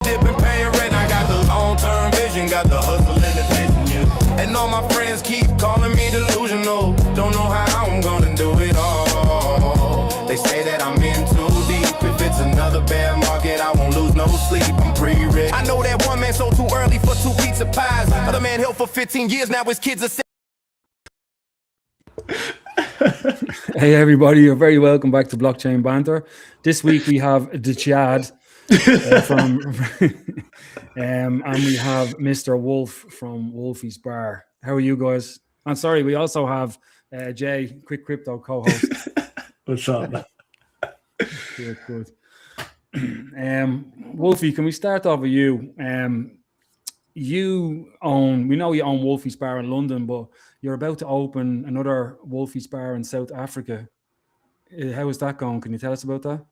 dip and paying rent. I got the long-term vision, got the hustle and the vision, yeah. And all my friends keep calling me delusional. Don't know how I'm gonna do it all. They say that I'm in too deep. If it's another bear market, I won't lose no sleep. I'm pre-rich. I know that one man sold too early for 2 pizza pies. Other man held for 15 years, now his kids are. Hey everybody, you're very welcome back to Blockchain Banter. This week we have the Chad from and we have Mr. Wolf from Wolfy's Bar. How are you guys? I'm sorry, we also have Jay, Quick Crypto co-host. What's up? Good. Wolfy, can we start off with you? We know you own Wolfy's Bar in London, but you're about to open another Wolfy's Bar in South Africa. How is that going? Can you tell us about that?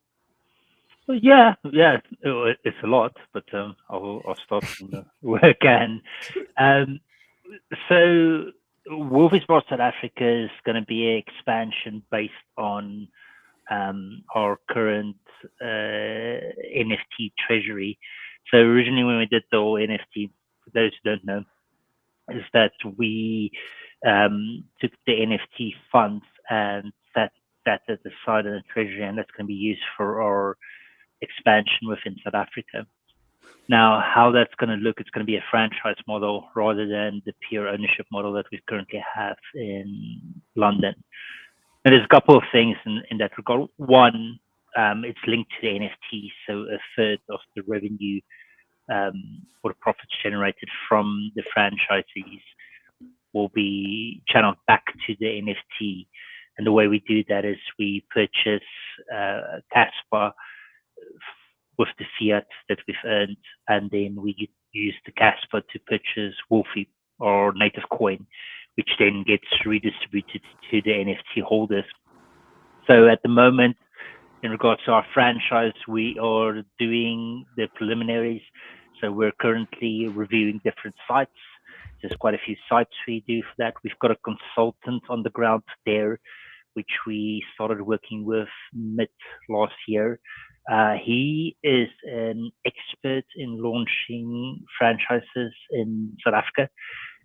Yeah, it's a lot, but I'll start from where I can. So Wolfy's Bar South Africa is going to be an expansion based on our current NFT treasury. So originally when we did the whole NFT, for those who don't know, is that we took the NFT funds and set that at the side of the treasury, and that's going to be used for our expansion within South Africa. Now, how that's going to look, it's going to be a franchise model rather than the pure ownership model that we currently have in London. And there's a couple of things in that regard. One, it's linked to the NFT, so a third of the revenue or the profits generated from the franchisees will be channeled back to the NFT. And the way we do that is we purchase Kaspa with the fiat that we've earned, and then we use the Kaspa to purchase Wolfy, or native coin, which then gets redistributed to the NFT holders. So at the moment, in regards to our franchise, we are doing the preliminaries. So we're currently reviewing different sites. There's quite a few sites we do for that. We've got a consultant on the ground there, which we started working with mid last year. He is an expert in launching franchises in South Africa,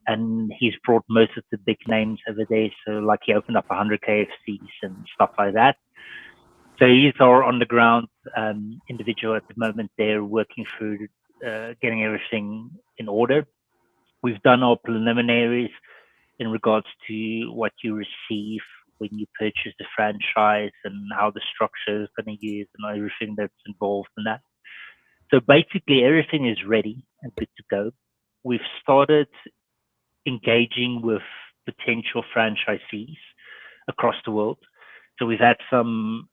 and he's brought most of the big names over there. So like he opened up 100 KFCs and stuff like that. So he's our on the ground individual at the moment. They're working through getting everything in order. We've done our preliminaries in regards to what you receive when you purchase the franchise and how the structure is going to use and everything that's involved in that. So basically everything is ready and good to go. We've started engaging with potential franchisees across the world. So we've had some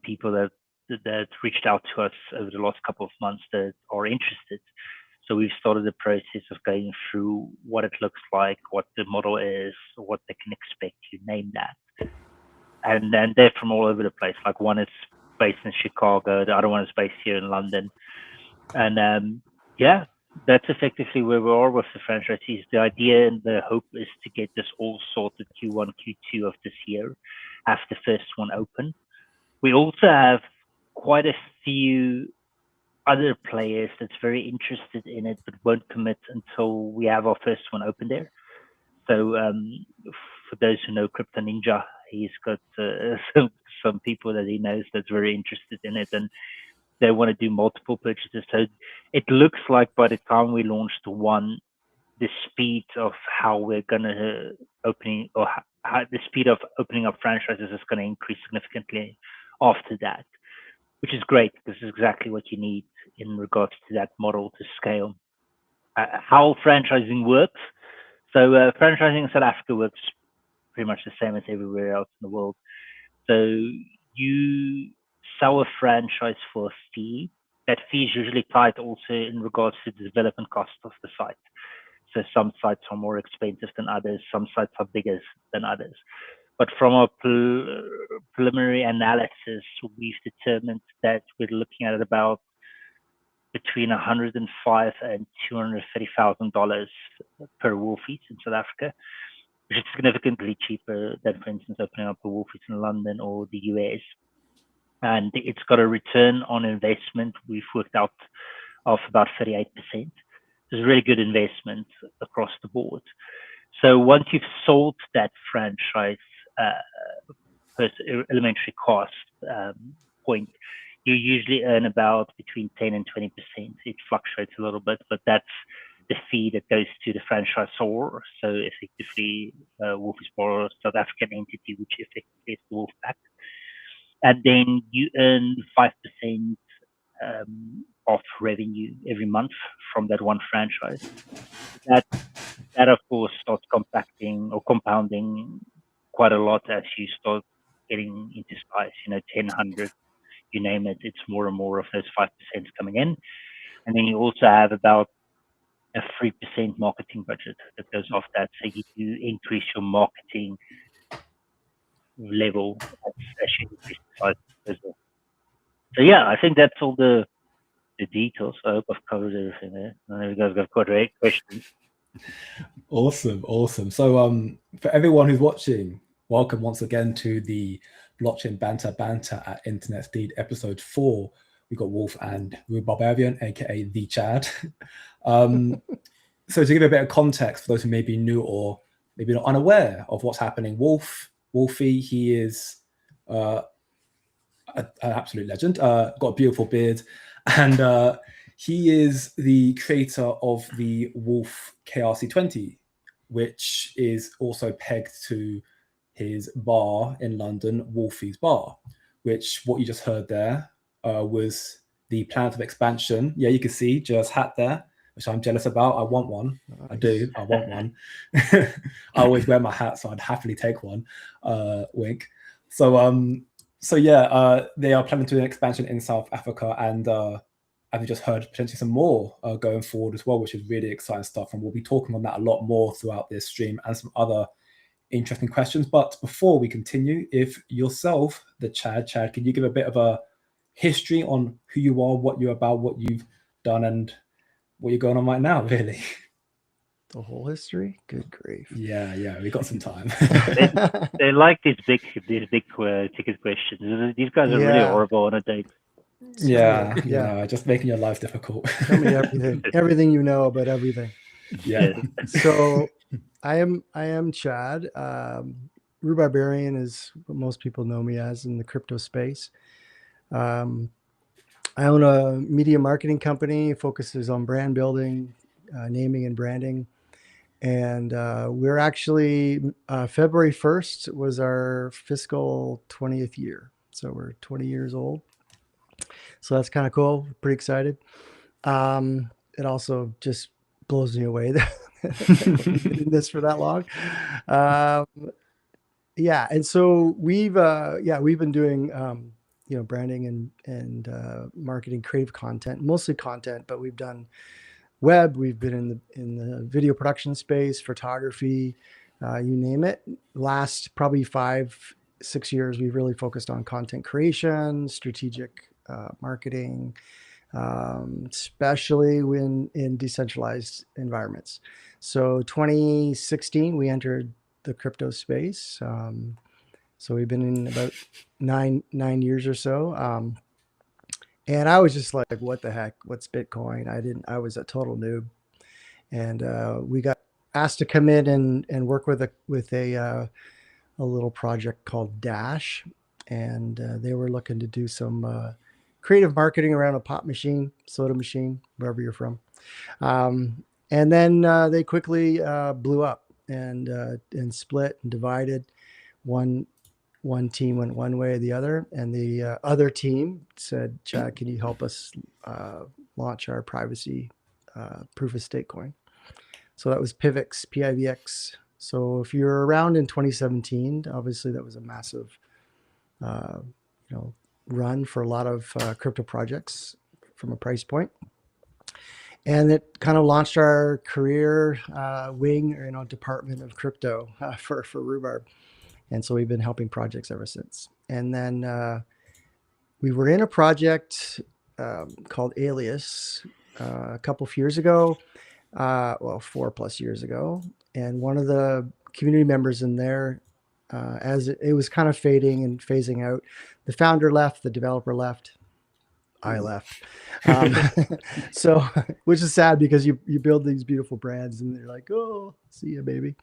people that reached out to us over the last couple of months that are interested. So we've started the process of going through what it looks like, what the model is, what they can expect, you name that. And then they're from all over the place. Like one is based in Chicago, the other one is based here in London. And yeah, that's effectively where we are with the franchisees. The idea and the hope is to get this all sorted Q1, Q2 of this year, have the first one open. We also have quite a few other players that's very interested in it, but won't commit until we have our first one open there. So for those who know Crypto Ninja, he's got some people that he knows that's very interested in it, and they want to do multiple purchases. So it looks like by the time we launch the one, the speed of how we're gonna opening, or how the speed of opening up franchises is going to increase significantly after that, which is great because it's exactly what you need in regards to that model to scale. How franchising works. So franchising in South Africa works pretty much the same as everywhere else in the world. So you sell a franchise for a fee. That fee is usually tied also in regards to the development cost of the site. So some sites are more expensive than others. Some sites are bigger than others. But from our preliminary analysis, we've determined that we're looking at about between $105,000 and $230,000 per Wolfys in South Africa, which is significantly cheaper than, for instance, opening up a Wolfys in London or the US. and it's got a return on investment we've worked out of about 38%. It's a really good investment across the board. So once you've sold that franchise elementary cost point, you usually earn about between 10 and 20%. It fluctuates a little bit, but that's the fee that goes to the franchisor. So effectively, Wolfys borrows South African entity, which effectively is the Wolfpack. And then you earn 5% of revenue every month from that one franchise. That of course starts compacting or compounding quite a lot as you start getting into size, 10, 100, you name it, it's more and more of those 5% coming in. And then you also have about a 3% marketing budget that goes off that. So you do increase your marketing level as you increase the size as well. So yeah, I think that's all the details. I hope I've covered everything there. I know you guys got quite great questions. Awesome. So for everyone who's watching, welcome once again to the Blockchain Banter at Internet Speed episode 4. We've got Wolf and Rhubarbarian, aka the Chad. So to give a bit of context for those who may be new or maybe not unaware of what's happening, Wolfy, he is an absolute legend, got a beautiful beard, and he is the creator of the Wolf KRC20, which is also pegged to his bar in London, Wolfy's Bar, which what you just heard there was the plan of expansion. Yeah, you can see Jer's hat there, which I'm jealous about. I want one. Nice. I do. I want one. I always wear my hat, so I'd happily take one. Wink. So yeah, they are planning to do an expansion in South Africa, and as we just heard, potentially some more going forward as well, which is really exciting stuff. And we'll be talking on that a lot more throughout this stream and some other interesting questions. But before we continue, if yourself, the Chad, can you give a bit of a history on who you are, what you're about, what you've done, and what you're going on right now, really? The whole history? Good grief. Yeah, we got some time. they like these big ticket questions. These guys are really horrible on a date. Yeah, just making your life difficult. Tell me everything you know about everything. Yeah. So I am Chad. Rhubarbarian is what most people know me as in the crypto space. I own a media marketing company, focuses on brand building, naming and branding. And we're actually, February 1st was our fiscal 20th year. So we're 20 years old. So that's kind of cool. Pretty excited. It also just blows me away that we've been doing this for that long. And so we've been doing branding and marketing, creative content, mostly content, but we've done web. We've been in the video production space, photography, you name it. Last probably 5-6 years, we've really focused on content creation, strategic marketing, especially when in decentralized environments. So 2016, we entered the crypto space. So we've been in about nine years or so. And I was just like, what the heck? What's Bitcoin? I was a total noob. And we got asked to come in and work with a little project called Dash. And they were looking to do some creative marketing around a pop machine, soda machine, wherever you're from. And then they quickly blew up and split and divided. One team went one way or the other, and the other team said, Chad, can you help us launch our privacy proof of stake coin? So that was PIVX, PIVX. So if you're around in 2017, obviously that was a massive run for a lot of crypto projects from a price point. And it kind of launched our career wing, department of crypto for Rhubarb. And so we've been helping projects ever since. And then we were in a project called Alias a couple of years ago, 4+ years ago. And one of the community members in there as it was kind of fading and phasing out. The founder left, the developer left, I left. So, which is sad because you build these beautiful brands and they're like, oh, see ya, baby.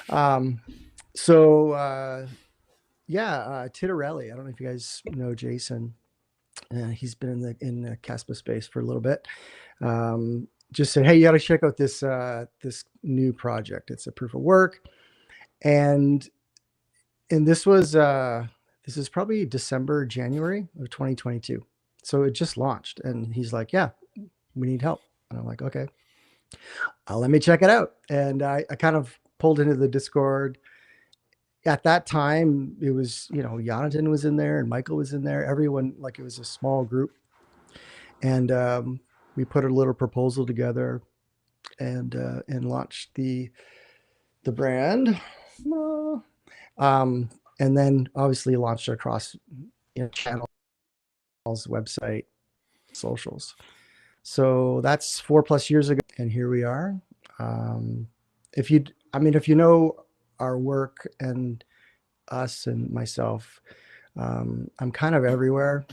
Tittarelli. I don't know if you guys know Jason. He's been in the Kaspa space for a little bit. Just said, hey, you got to check out this new project. It's a proof of work, and this is probably December, January of 2022. So it just launched, and he's like, yeah, we need help. And I'm like, okay, let me check it out. And I kind of pulled into the Discord. At that time, it was, Jonathan was in there and Michael was in there. Everyone, like, it was a small group. And we put a little proposal together and launched the brand. And then obviously launched it across channels, website, socials. So that's 4+ years ago, and here we are. If you know our work and us and myself, I'm kind of everywhere.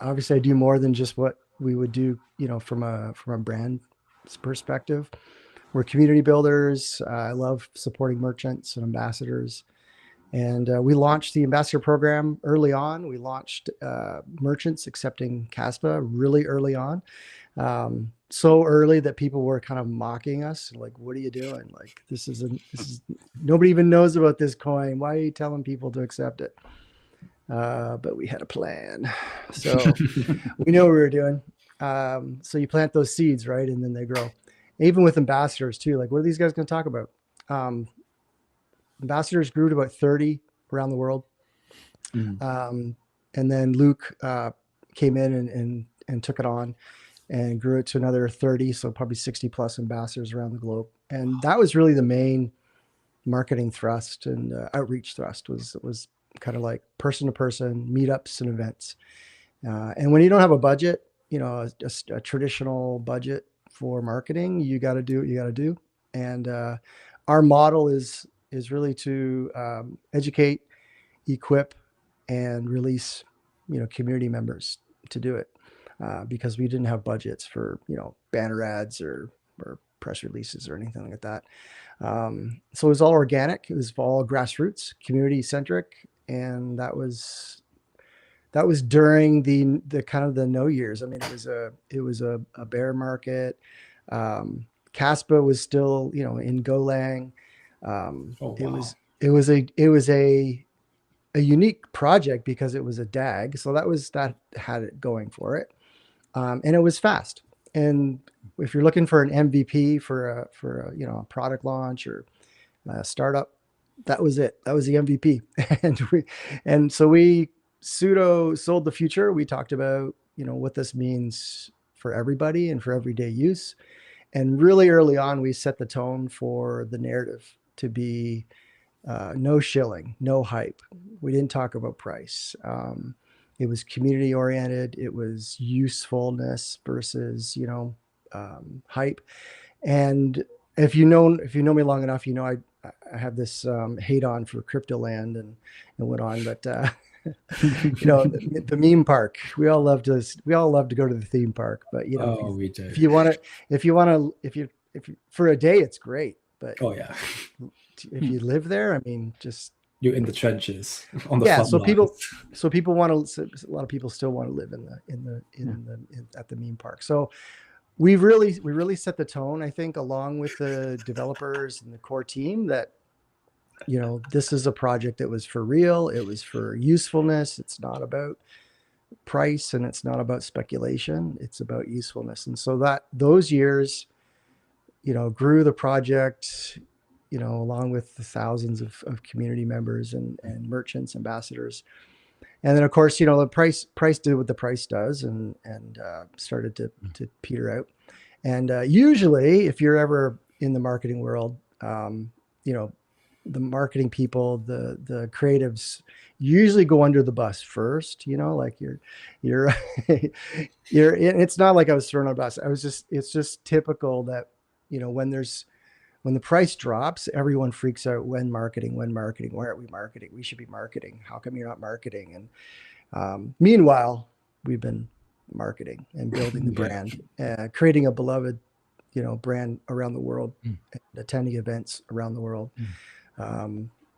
Obviously, I do more than just what we would do, from a brand perspective. We're community builders. I love supporting merchants and ambassadors. And we launched the ambassador program early on. We launched merchants accepting Kaspa really early on. So early that people were kind of mocking us. Like, what are you doing? Like, this is nobody even knows about this coin. Why are you telling people to accept it? But we had a plan. So we know what we were doing. So you plant those seeds, right? And then they grow. Even with ambassadors too. Like, what are these guys going to talk about? Ambassadors grew to about 30 around the world. And then Luke came in and took it on and grew it to another 30. So probably 60+ ambassadors around the globe. And that was really the main marketing thrust and outreach thrust was kind of like person to person meetups and events. And when you don't have a budget, just a traditional budget for marketing, you got to do what you got to do. And our model is really to educate, equip, and release, community members to do it, because we didn't have budgets for, banner ads or press releases or anything like that. So it was all organic. It was all grassroots, community centric, and that was during the kind of the no years. I mean, it was a bear market. Kaspa was still, in Golang. It was a unique project because it was a DAG. So that had it going for it. And it was fast. And if you're looking for an MVP for a product launch or a startup, that was it. That was the MVP. And so we pseudo sold the future. We talked about, what this means for everybody and for everyday use. And really early on, we set the tone for the narrative to be no shilling, no hype. We didn't talk about price. It was community oriented. It was usefulness versus, hype. And if you know me long enough, I have this hate on for crypto land and went on, but the meme park, we all love to go to the theme park, but we do. if you for a day, it's great. But if you live there, I mean, just you're in the trenches on the front so lines. people want to. A lot of people still want to live at the meme park. So we really set the tone, I think, along with the developers and the core team, that this is a project that was for real. It was for usefulness. It's not about price and it's not about speculation. It's about usefulness. And so that those years, grew the project, along with the thousands of community members and merchants, ambassadors. And then of course, the price did what the price does and started to peter out. And usually if you're ever in the marketing world, the marketing people, the creatives usually go under the bus first, like you're it's not like I was thrown on a bus. It's just typical that, when there's when the price drops, everyone freaks out. When marketing? Why aren't we marketing? We should be marketing. How come you're not marketing? And meanwhile, we've been marketing and building the brand, creating a beloved, brand around the world, attending events around the world.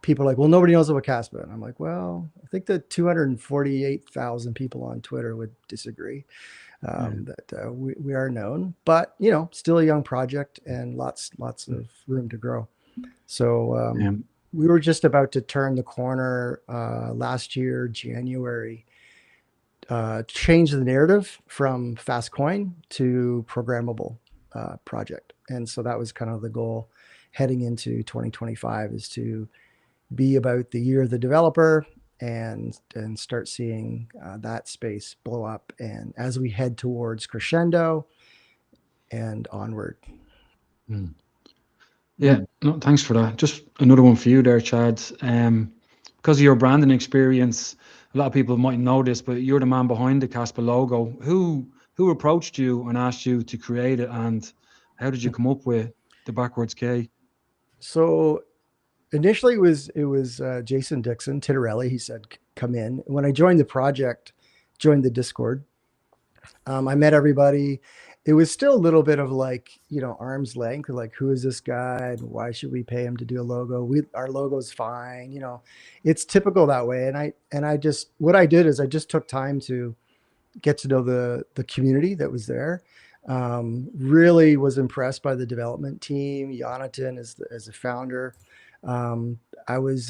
People are like, well, nobody knows about Kaspa. And I'm like, well, I think the 248,000 people on Twitter would disagree that we are known, but still a young project and lots of room to grow. So we were just about to turn the corner last year, January, change the narrative from fast coin to programmable project. And so that was kind of the goal heading into 2025, is to be about the year of the developer and start seeing that space blow up. And as we head towards crescendo and onward. Yeah, no, thanks for that. Just another one for you there, Chad. Because of your branding experience, a lot of people might know this, but you're the man behind the Kaspa logo. Who approached you and asked you to create it, and how did you come up with the backwards K? So initially it was Jason Dixon Tittarelli. He said, come in. When I joined the project, joined the Discord, I met everybody. It was still a little bit of like, arm's length, like, who is this guy? And why should we pay him to do a logo? Our logo's fine. It's typical that way. And I just, what I did is I just took time to get to know the community that was there. Really was impressed by the development team. Jonathan as a founder. I was,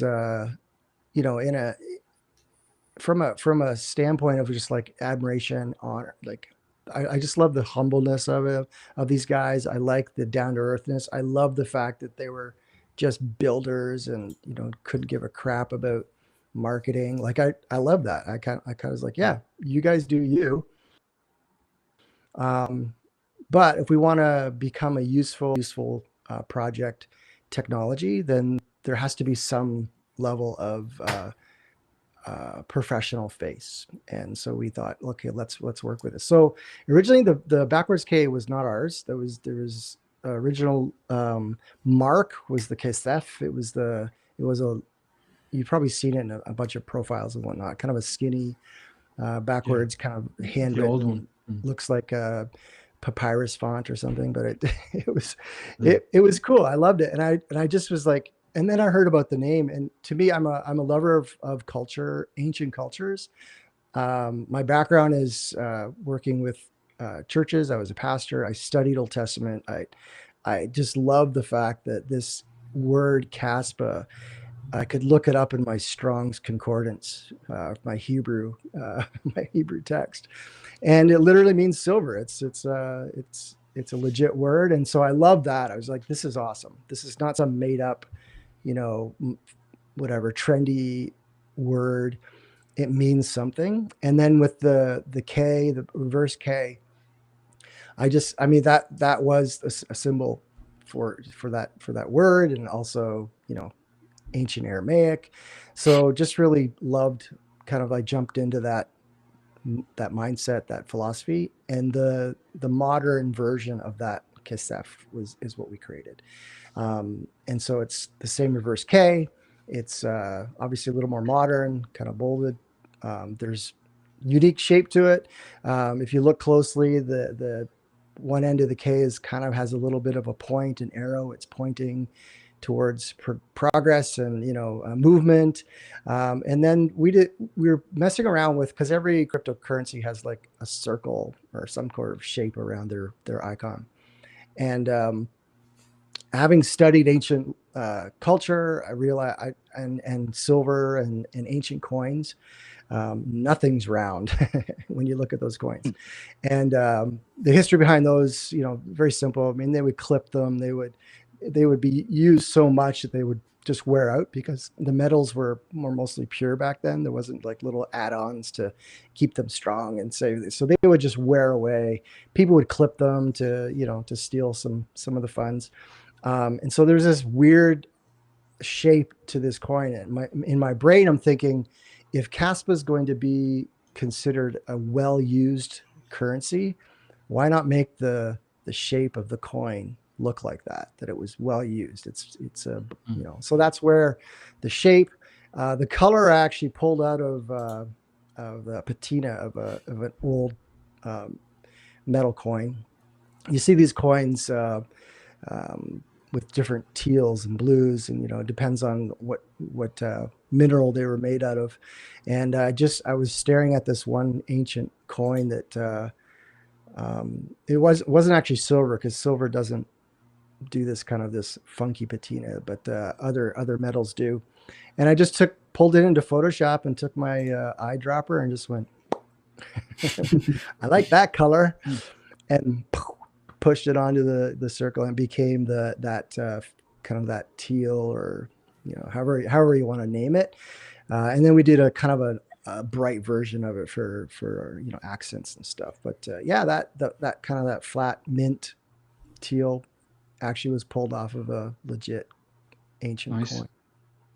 from a standpoint of just like admiration, honor, like I just love the humbleness of these guys. I like the down to earthness. I love the fact that they were just builders and, couldn't give a crap about marketing. Like I love that. I kind of was like, yeah, you guys do you. But if we want to become a useful project technology, then there has to be some level of professional face. And so we thought, okay, let's work with it. So originally the backwards K was not ours. There was original Mark was the Kasef. It was you've probably seen it in a bunch of profiles and whatnot, kind of a skinny backwards kind of handwritten, old one. Looks like a papyrus font or something, but it was cool. I loved it. And I just was like, and then I heard about the name, and to me, I'm a lover of culture, ancient cultures. My background is working with churches. I was a pastor. I studied Old Testament. I just love the fact that this word Kaspa, I could look it up in my Strong's Concordance, my Hebrew text, and it literally means silver. It's a legit word, and so I love that. I was like, this is awesome. This is not some made up, whatever trendy word. It means something. And then with the K, the reverse K, that was a symbol for that word, and also ancient Aramaic. So just really loved, kind of like jumped into that mindset, that philosophy, and the modern version of that Kasef is what we created. And so it's the same reverse K. It's obviously a little more modern, kind of bolded. There's unique shape to it. If you look closely, the one end of the K kind of has a little bit of a point, an arrow. It's pointing towards progress and movement. And then we were messing around with, because every cryptocurrency has like a circle or some sort of shape around their icon. And having studied ancient culture, I realized and silver and ancient coins, nothing's round when you look at those coins. And the history behind those, very simple. I mean, they would clip them. They would be used so much that they would just wear out, because the metals were mostly pure back then. There wasn't like little add-ons to keep them strong and so they would just wear away. People would clip them to steal some of the funds. And so there's this weird shape to this coin. In my brain, I'm thinking, if Kaspa is going to be considered a well-used currency, why not make the shape of the coin look like that it was well used. It's a, you know, so that's where the shape, the color I actually pulled out of the patina of an old metal coin. You see these coins with different teals and blues, and, you know, it depends on what mineral they were made out of. And I was staring at this one ancient coin that it wasn't actually silver, because silver doesn't do this kind of this funky patina, but other metals do. And I just pulled it into Photoshop and took my eyedropper and just went, I like that color, and pushed it onto the circle, and became that kind of that teal, or, you know, however you want to name it. And then we did a kind of a bright version of it for you know, accents and stuff. But yeah, that kind of that flat mint teal actually was pulled off of a legit ancient coin.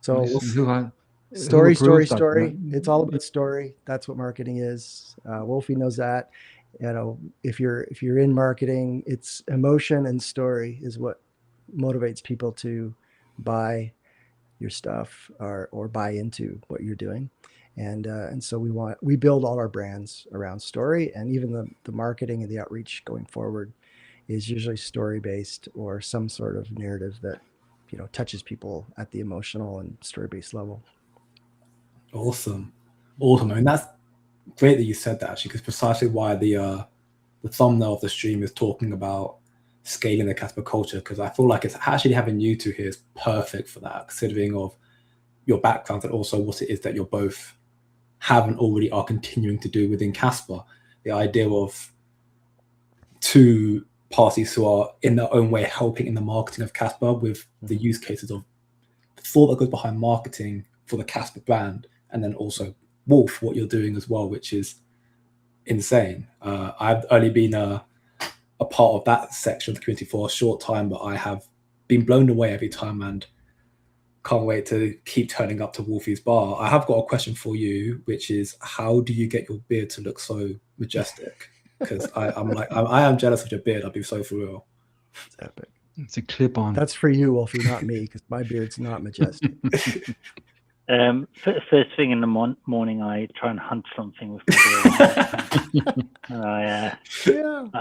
So story. It's all about story. That's what marketing is. Wolfy knows that. You know, if you're in marketing, it's emotion and story is what motivates people to buy your stuff or buy into what you're doing. And so we build all our brands around story, and even the marketing and the outreach going forward is usually story based, or some sort of narrative that, you know, touches people at the emotional and story based level. Awesome. I mean, that's great that you said that, actually, because precisely why the thumbnail of the stream is talking about scaling the Kaspa culture, because I feel like it's actually having you two here is perfect for that, considering of your background and also what it is that you're both have and already are continuing to do within Kaspa. The idea of two parties who are in their own way helping in the marketing of Kaspa with the use cases of the thought that goes behind marketing for the Kaspa brand, and then also Wolf, what you're doing as well, which is insane. I've only been a part of that section of the community for a short time, but I have been blown away every time, and can't wait to keep turning up to Wolfy's bar. I have got a question for you, which is, how do you get your beard to look so majestic? Because I am jealous of your beard. I'll be so for real. It's epic. It's a clip on. That's for you, Wolfy, not me, because my beard's not majestic. First thing in the morning, I try and hunt something with my beard. And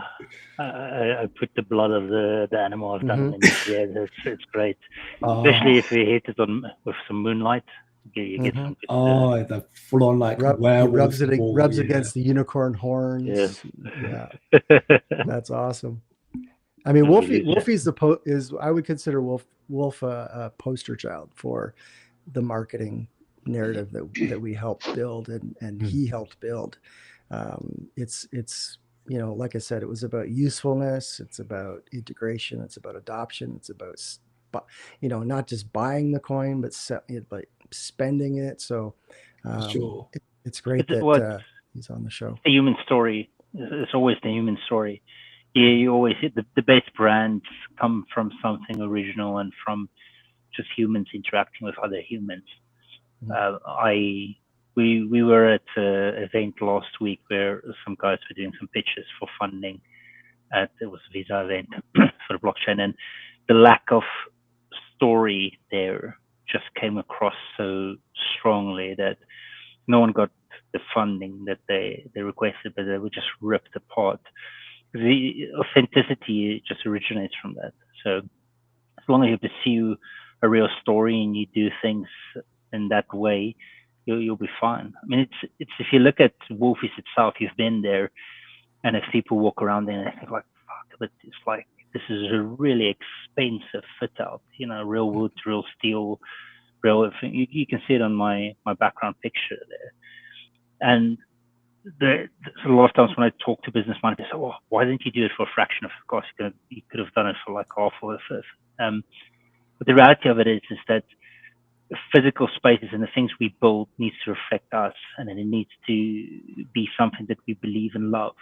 I put the blood of the animal I've done in it. Yeah, it's great. Especially if we hit it with some moonlight. You get some good, the full on like werewolf. Rubs against the unicorn horns. Yeah, that's awesome. I mean, Wolfy's I would consider Wolf a poster child for the marketing narrative that we helped build and he helped build. It's you know, like I said, it was about usefulness, it's about integration, it's about adoption, it's about, you know, not just buying the coin, but spending it. So Sure. it's great that he's on the show. The human story. It's always the human story. You always hit the best brands come from something original and from just humans interacting with other humans. We were at an event last week where some guys were doing some pitches for funding. It was a Visa event for the blockchain, and the lack of story there just came across so strongly that no one got the funding that they requested, but they were just ripped apart. The authenticity just originates from that. So as long as you pursue a real story and you do things in that way, you'll be fine. I mean, it's if you look at Wolfys itself, you've been there, and if people walk around there and they think like, fuck, but it's like, this is a really expensive fit out, you know, real wood, real steel, real, you can see it on my background picture there. And there's a lot of times when I talk to business managers, they say, well, why didn't you do it for a fraction of the cost? You could have done it for like half or a fifth. But the reality of it is that physical spaces and the things we build needs to reflect us, and then it needs to be something that we believe and love.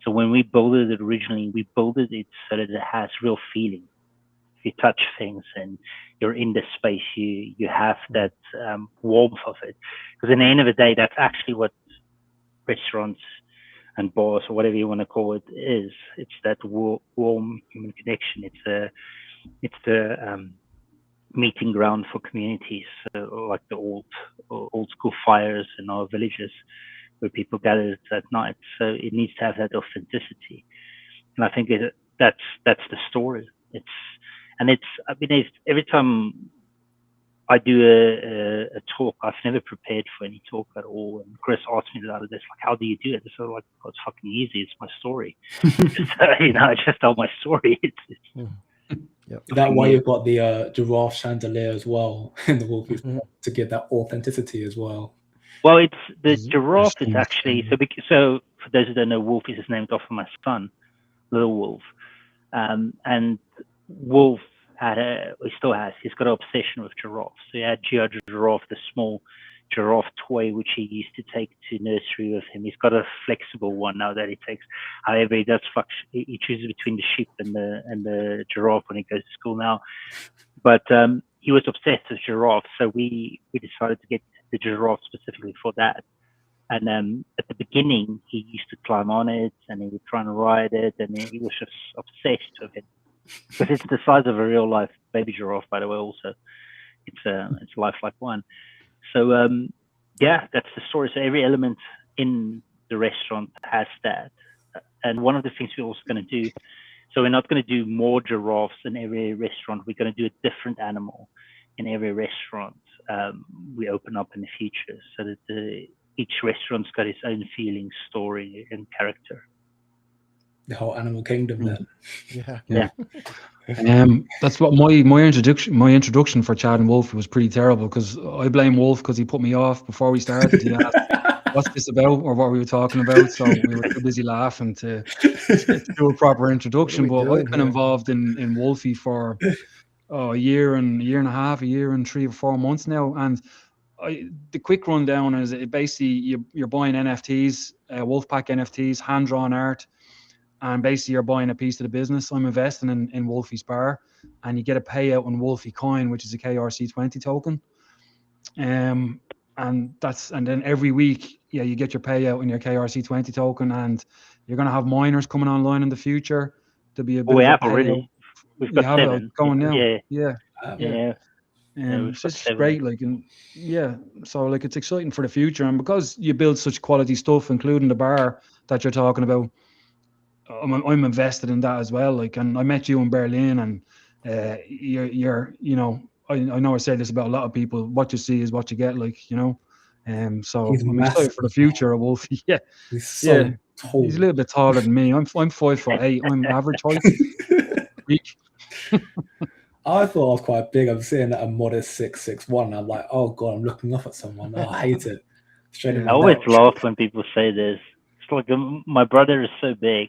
So when we built it originally, we built it so that it has real feeling. If you touch things and you're in the space, you have that warmth of it. Because in the end of the day, that's actually what restaurants and boss, or whatever you want to call it, is. It's that warm human connection. It's the meeting ground for communities, like the old school fires in our villages where people gather at night. So it needs to have that authenticity, and I think that's the story. Every time I do a talk, I've never prepared for any talk at all. And Chris asked me the other day, like, how do you do it? So like, oh, it's fucking easy. It's my story. I just tell my story. Yep. Is that why you've got the giraffe chandelier as well in the Wolfys to give that authenticity as well? Well, it's the giraffe is actually so. For those who don't know, Wolfys is named after my son, Little Wolf, and Wolf he's got an obsession with giraffes. So he had G.I. Giraffe, the small giraffe toy, which he used to take to nursery with him. He's got a flexible one now that he takes. However, he he chooses between the sheep and the giraffe when he goes to school now. But he was obsessed with giraffes, so we decided to get the giraffe specifically for that. And at the beginning, he used to climb on it, and he would try and ride it, and he was just obsessed with it. Because it's the size of a real life baby giraffe, by the way. Also, it's lifelike one. So that's the story. So every element in the restaurant has that. And one of the things we're also going to do, so we're not going to do more giraffes in every restaurant. We're going to do a different animal in every restaurant we open up in the future, so that each restaurant's got its own feeling, story, and character. The whole animal kingdom then. Yeah. That's what my introduction for Chad and Wolf was pretty terrible, because I blame Wolf because he put me off before we started. He asked, what's this about, or what we were talking about? So we were too busy laughing to do a proper introduction. But I've been involved in Wolfy for a year and a half, a year and 3 or 4 months now. And the quick rundown is basically you're buying NFTs, Wolfpack NFTs, hand-drawn art. And basically, you're buying a piece of the business. I'm investing in Wolfy's bar, and you get a payout in Wolfy coin, which is a KRC20 token. And then every week, you get your payout in your KRC20 token, and you're going to have miners coming online in the future. There'll be a bit. We of have a already. We've got 7 going now. Yeah. It's just great, so it's exciting for the future, and because you build such quality stuff, including the bar that you're talking about, I'm invested in that as well. And I met you in Berlin, and you're I know I say this about a lot of people. What you see is what you get, so I'm excited for the future of Wolfy. He's so tall. He's a little bit taller than me. I'm 5'8". I'm average height. I thought I was quite big. I'm sitting at a modest 6'1". I'm like, oh god, I'm looking up at someone. Oh, I hate it. I always laugh when people say this. It's like my brother is so big,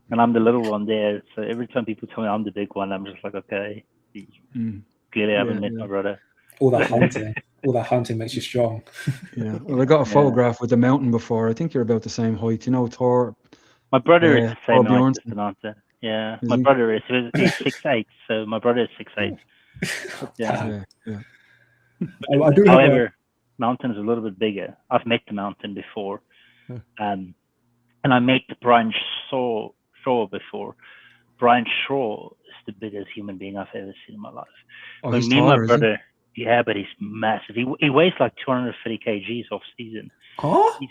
and I'm the little one there. So every time people tell me I'm the big one, I'm just like, okay, clearly I haven't met my brother. All that hunting makes you strong. Well, I got a photograph with the mountain before. I think you're about the same height. Thor. My brother is the same height as Banter. Yeah, my brother is. He's 6'8", so my brother is 6'8". However, Mountain is a little bit bigger. I've met the Mountain before, and I met Brian Shaw before. Brian Shaw is the biggest human being I've ever seen in my life. He's me taller, and my brother, but he's massive. He weighs like 230 kgs off season. Oh? He's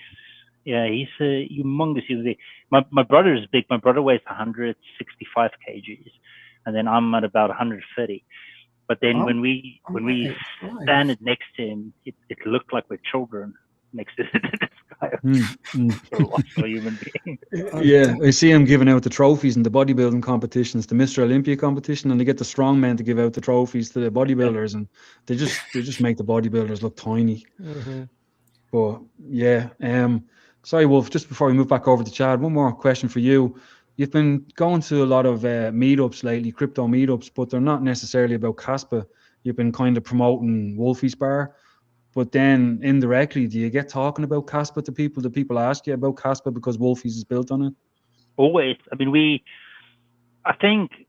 a humongous human being. My brother is big. My brother weighs 165 kgs, and then I'm at about 130. But then when we stand next to him, it looked like we're children next to this guy. A human being. I see him giving out the trophies in the bodybuilding competitions, the Mr. Olympia competition, and they get the strong men to give out the trophies to the bodybuilders, and they just make the bodybuilders look tiny. But sorry, Wolf, just before we move back over to Chad, one more question for you. You've been going to a lot of meetups lately, crypto meetups, but they're not necessarily about Kaspa. You've been kind of promoting Wolfy's bar, but then indirectly, do you get talking about Kaspa to people? Do people ask you about Kaspa because Wolfy's is built on it? Always. I mean, I think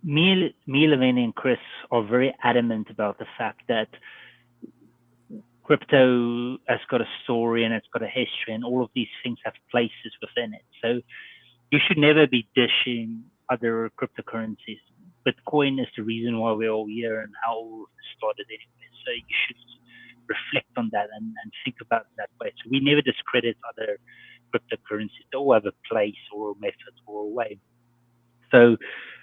me, Levine, and Chris are very adamant about the fact that crypto has got a story and it's got a history, and all of these things have places within it. So you should never be dishing other cryptocurrencies. Bitcoin is the reason why we're all here and how all started anyway. So you should reflect on that and think about it that way. So we never discredit other cryptocurrencies. They all have a place or a method or a way. So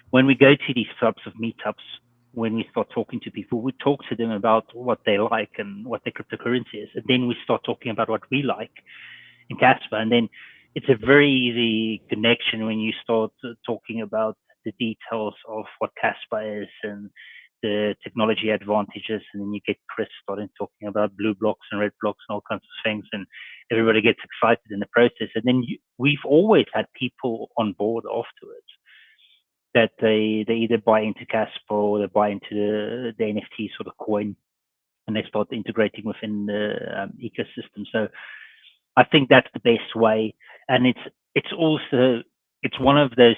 when we go to these types of meetups, when we start talking to people, we talk to them about what they like and what their cryptocurrency is. And then we start talking about what we like in Kaspa. And then it's a very easy connection when you start talking about the details of what Kaspa is and the technology advantages. And then you get Chris starting talking about blue blocks and red blocks and all kinds of things. And everybody gets excited in the process. And then we've always had people on board afterwards that they either buy into Kaspa or they buy into the NFT sort of coin, and they start integrating within the ecosystem. So I think that's the best way. And it's also, it's one of those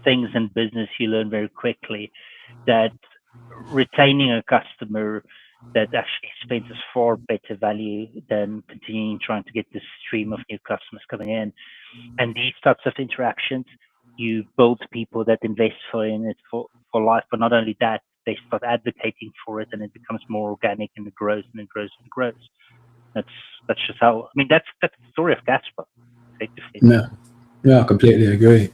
things in business you learn very quickly, that retaining a customer that actually spends us far better value than continuing trying to get this stream of new customers coming in. And these types of interactions, you build people that invest in it for life. But not only that, they start advocating for it, and it becomes more organic, and it grows and it grows and it grows. That's just how, I mean, that's the story of Kaspa, effectively. Yeah, I completely agree.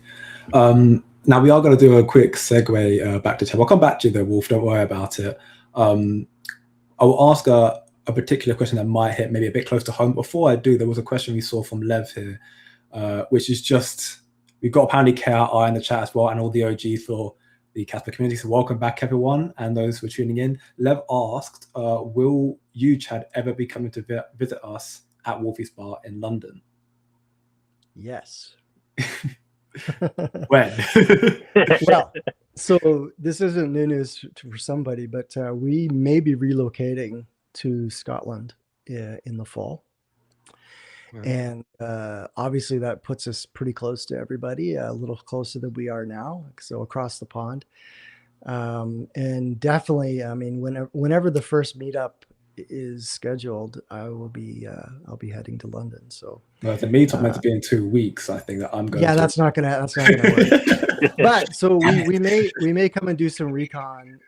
Now we are going to do a quick segue back to Chad. I'll come back to you though, Wolf. Don't worry about it. I will ask a particular question that might hit maybe a bit close to home. Before I do, there was a question we saw from Lev here, which is just, we've got apparently KRI in the chat as well, and all the OGs for the Kaspa community. So welcome back, everyone, and those who are tuning in. Lev asked, will you, Chad, ever be coming to visit us at Wolfys Bar in London? Yes. When? Well, so this isn't new news for somebody, but we may be relocating to Scotland in the fall. Wow. And obviously that puts us pretty close to everybody, a little closer than we are now, so across the pond. And definitely, I mean, whenever the first meetup is scheduled, I'll be heading to London. So well, the meetup meant to be in 2 weeks. I think that I'm going. Yeah, that's not gonna work. But so we may come and do some recon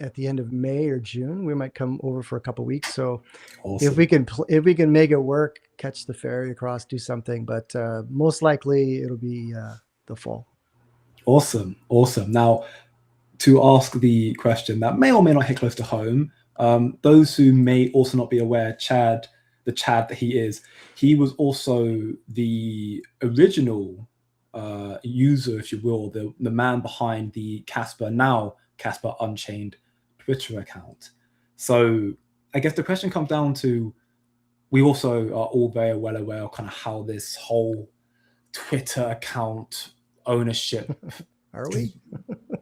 at the end of May or June. We might come over for a couple of weeks. So awesome. if we can make it work, catch the ferry across, do something. But most likely it'll be the fall. Awesome. Now, to ask the question that may or may not hit close to home, those who may also not be aware, the Chad that he was also the original user, if you will, the man behind the Kaspa, now Kaspa Unchained Twitter account. So I guess the question comes down to, we also are all very well aware of kind of how this whole Twitter account ownership are we?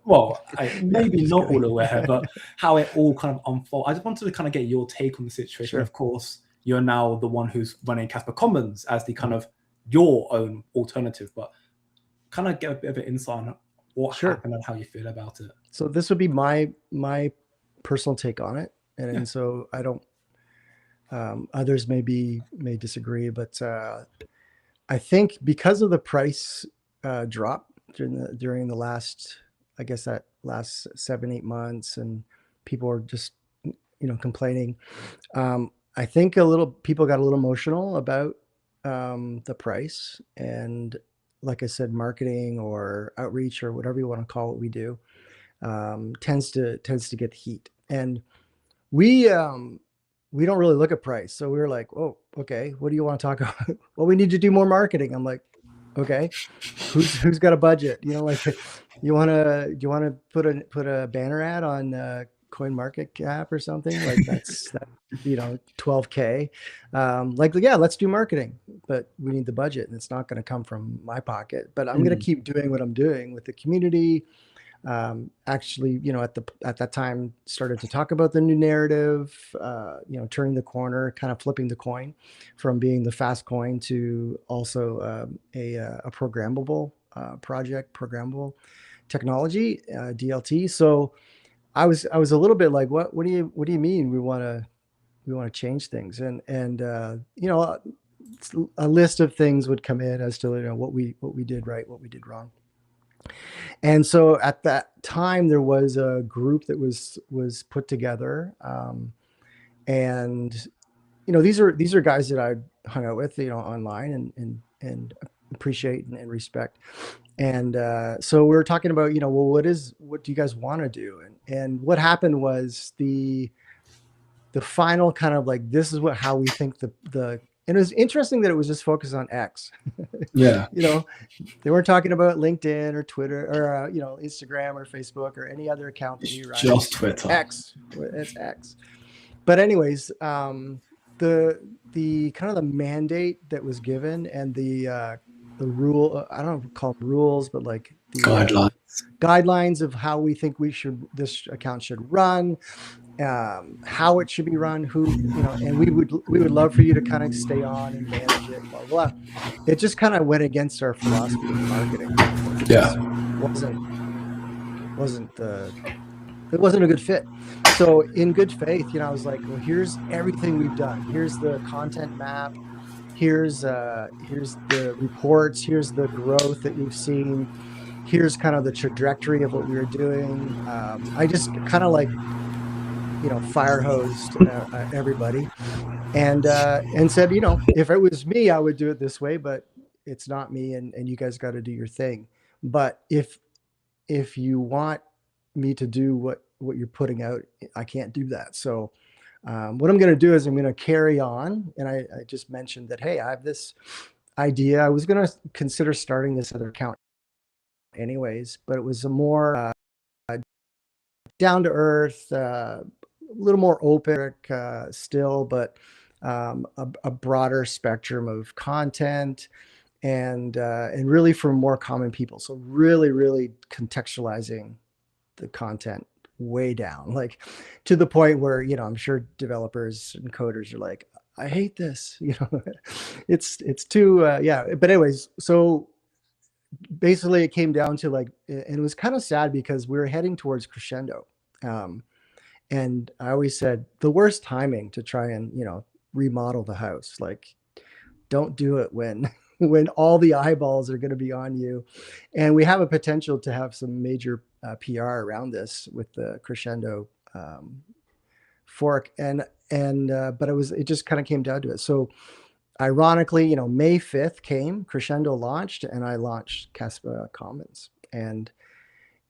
Well, maybe not all aware, but how it all kind of unfolds. I just wanted to kind of get your take on the situation. Sure. Of course, you're now the one who's running Kaspa Commons as the kind of your own alternative, but kind of get a bit of an insight on what happened and how you feel about it. So this would be my personal take on it, and so I don't. Others may disagree, but I think because of the price drop during the last, I guess that last 7-8 months, and people are just complaining. I think people got a little emotional about the price, and like I said, marketing or outreach or whatever you want to call it, we do tends to get heat, and we don't really look at price. So we were like, oh, okay, what do you want to talk about? Well, we need to do more marketing. I'm like, okay, who's got a budget? Like, do you want to put a banner ad on Coin Market Cap or something? Like that's $12K. Like, yeah, let's do marketing, but we need the budget, and it's not going to come from my pocket. But I'm going to keep doing what I'm doing with the community. Actually, at that time, started to talk about the new narrative, turning the corner, kind of flipping the coin from being the fast coin to also a programmable project, programmable technology, DLT. So I was a little bit like, what do you mean we want to change things? And you know, a list of things would come in as to, you know, what we did right, what we did wrong. And so at that time, there was a group that was put together, and you know, these are guys that I hung out with, you know, online, and appreciate and respect. And so we were talking about, you know, well, what do you guys want to do? And what happened was the final kind of like, this is how we think and it was interesting that it was just focused on X. Yeah. You know, they weren't talking about LinkedIn or Twitter or, you know, Instagram or Facebook or any other account that we run. Just Twitter. X. It's X. But anyways, the kind of the mandate that was given, and the rule, I don't know if we call them rules, but like the guidelines of how we think this account should run, how it should be run, who, you know, and we would love for you to kind of stay on and manage it, blah, blah. It just kind of went against our philosophy of marketing. Yeah. It wasn't a good fit. So in good faith, you know, I was like, well, here's everything we've done. Here's the content map. Here's the reports. Here's the growth that we've seen. Here's kind of the trajectory of what we were doing. I just kind of like, you know, fire hosed everybody, and said, you know, if it was me, I would do it this way, but it's not me, and you guys got to do your thing. But if you want me to do what you're putting out, I can't do that. So what I'm going to do is I'm going to carry on. And I just mentioned that, hey, I have this idea. I was going to consider starting this other account anyways, but it was a more down to earth, a little more open still, but a broader spectrum of content, and really for more common people. So really contextualizing the content way down, like to the point where, you know, I'm sure developers and coders are like, I hate this, you know, it's too, yeah. But anyways, so basically it came down to like, and it was kind of sad because we were heading towards crescendo. And I always said the worst timing to try and, you know, remodel the house, like don't do it when all the eyeballs are going to be on you. And we have a potential to have some major PR around this with the crescendo fork. But it just kind of came down to it. So ironically, you know, May 5th came, crescendo launched, and I launched Kaspa Commons. And,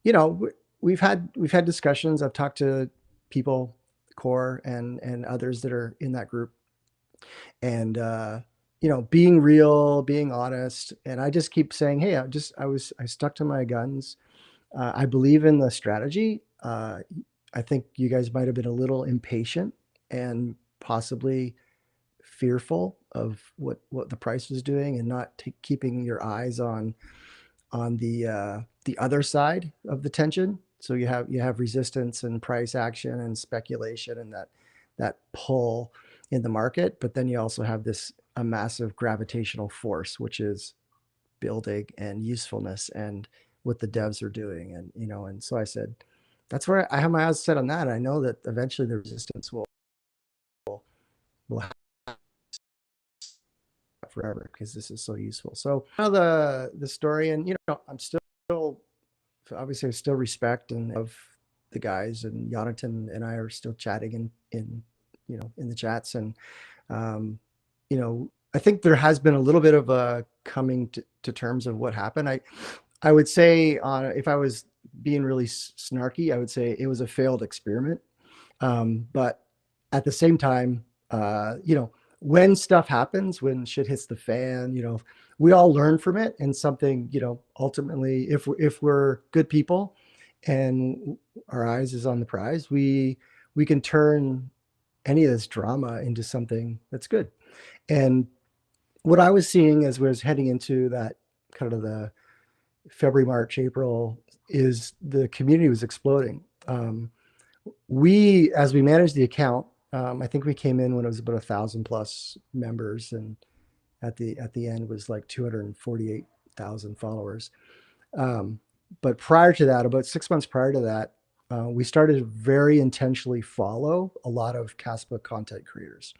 you know, we've had discussions. I've talked to people, Core and others that are in that group. And, you know, being real, being honest. And I just keep saying, hey, I stuck to my guns. I believe in the strategy. I think you guys might have been a little impatient and possibly fearful of what the price was doing, and not keeping your eyes on the other side of the tension. So you have resistance and price action and speculation and that pull in the market, but then you also have a massive gravitational force, which is building and usefulness and what the devs are doing. And, you know, and so I said, that's where I have my eyes set on that. I know that eventually the resistance will have forever, because this is so useful. So now the story, and, you know, I'm still obviously I still respect and of the guys, and Jonathan and I are still chatting in you know, in the chats. And, you know, I think there has been a little bit of a coming to terms of what happened. I would say, if I was being really snarky, I would say it was a failed experiment. But at the same time, you know, when stuff happens, when shit hits the fan, you know, we all learn from it, and something, you know, ultimately, if we're good people and our eyes is on the prize, we can turn any of this drama into something that's good. And what I was seeing as we was heading into that kind of the February, March, April, is the community was exploding. As we managed the account, I think we came in when it was about 1,000 plus members, and at the end was like 248,000 followers. But prior to that, about 6 months prior to that, we started to very intentionally follow a lot of Kaspa content creators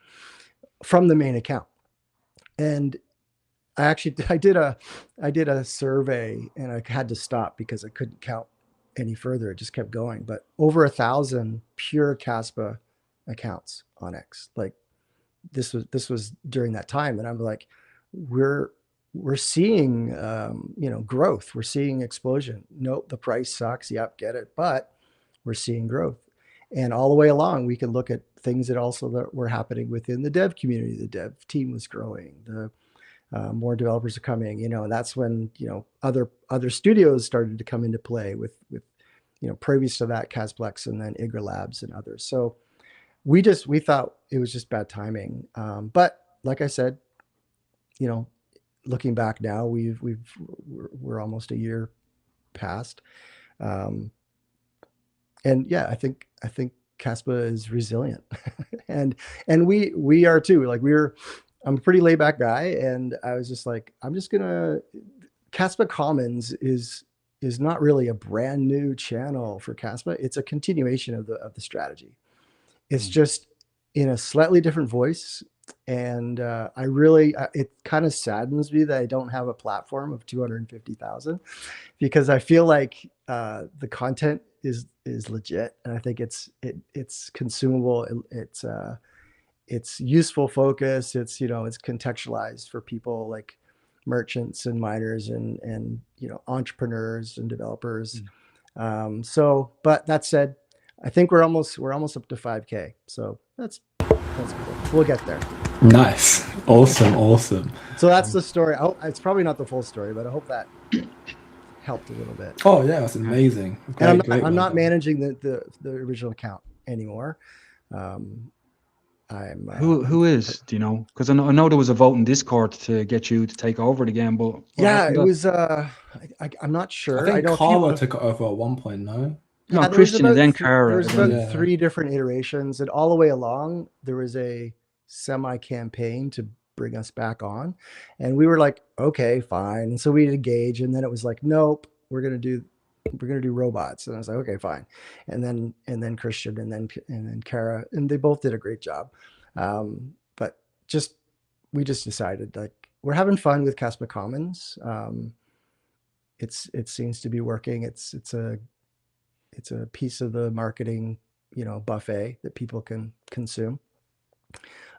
from the main account. And I did a survey, and I had to stop because I couldn't count any further. It just kept going. But over 1,000 pure Kaspa accounts on X. Like this was during that time, and I'm like, we're seeing growth. We're seeing explosion. Nope, the price sucks. Yep, get it. But we're seeing growth. And all the way along, we can look at things that were happening within the dev community. The dev team was growing. The more developers are coming, and that's when, other studios started to come into play with previous to that, Casplex and then Igra Labs and others. So we thought it was just bad timing. But like I said, looking back now, we're almost a year past. And yeah, I think Kaspa is resilient and we are too. Like I'm a pretty laid back guy, and I was just like, Kaspa Commons is not really a brand new channel for Kaspa. It's a continuation of the strategy. It's just in a slightly different voice. And it kind of saddens me that I don't have a platform of 250,000, because I feel like the content is legit, and I think it's consumable. It's useful focus. It's contextualized for people like merchants and miners and entrepreneurs and developers. But that said, I think we're almost up to 5K. So that's cool. We'll get there. Nice. Awesome. So that's the story. It's probably not the full story, but I hope that helped a little bit. Oh yeah, that's amazing. I'm not managing the original account anymore. Who is? Do you know? Because I know there was a vote in Discord to get you to take over it again, but yeah, it was. I'm not sure. I think Karma took it over at one point. No, Christian and then Kara. There was about 3 different iterations, and all the way along there was a semi-campaign to bring us back on, and we were like, okay, fine. And so we engage, and then it was like, nope, we're gonna do robots. And I was like, okay, fine. And then Christian and then Kara, and they both did a great job. But we just decided, like, we're having fun with Kaspa Commons. It seems to be working. It's a piece of the marketing, buffet that people can consume.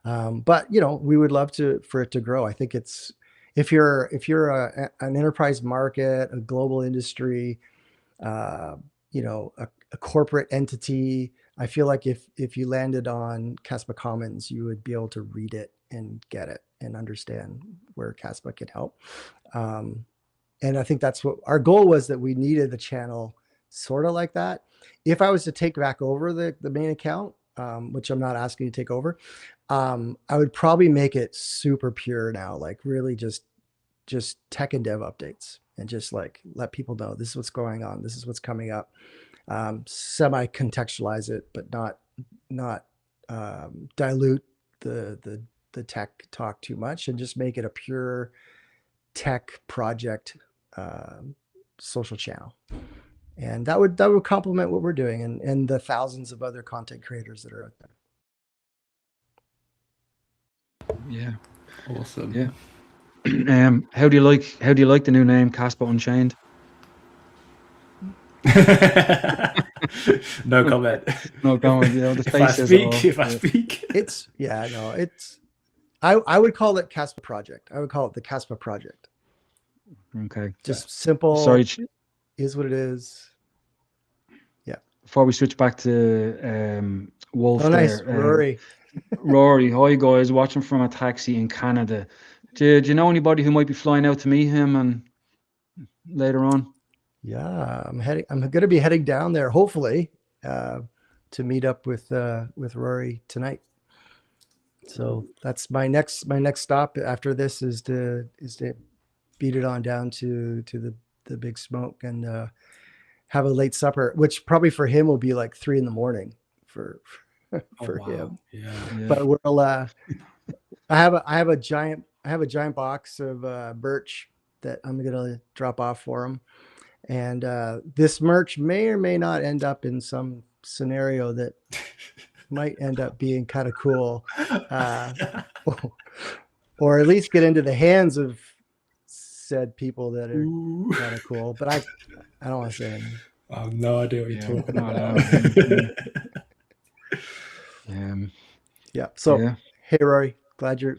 But we would love for it to grow. I think if you're an enterprise market, a global industry, a corporate entity, I feel like if you landed on Kaspa Commons, you would be able to read it and get it and understand where Kaspa can help. And I think that's what our goal was, that we needed the channel sort of like that. If I was to take back over the main account, which I'm not asking you to take over, I would probably make it super pure now, like really just tech and dev updates, and just like let people know this is what's going on, this is what's coming up. Semi-contextualize it, but not dilute the tech talk too much, and just make it a pure tech project social channel. And that would complement what we're doing and the thousands of other content creators that are out there. Yeah. Awesome. Yeah. How do you like the new name, Kaspa Unchained? No comment. No comment. The if I speak. I would call it Kaspa Project. I would call it the Kaspa Project. Okay. Just simple. Sorry. Is what it is. Yeah. Before we switch back to Wolf, nice. Rory. Rory, hi guys, watching from a taxi in Canada. Do you know anybody who might be flying out to meet him and later on? Yeah, I'm going to be heading down there, hopefully, to meet up with Rory tonight. So that's my next stop after this is to beat it on down to the big smoke and have a late supper, which probably for him will be like 3 a.m. for him. Yeah. But we'll I have a giant box of birch that I'm gonna drop off for him, And this merch may or may not end up in some scenario that might end up being kind of cool, or at least get into the hands of said people that are kind of cool. But I don't want to say anything. I have no idea what you're Yeah, talking not about. allowed. Yeah. So Yeah. hey, Rory, glad you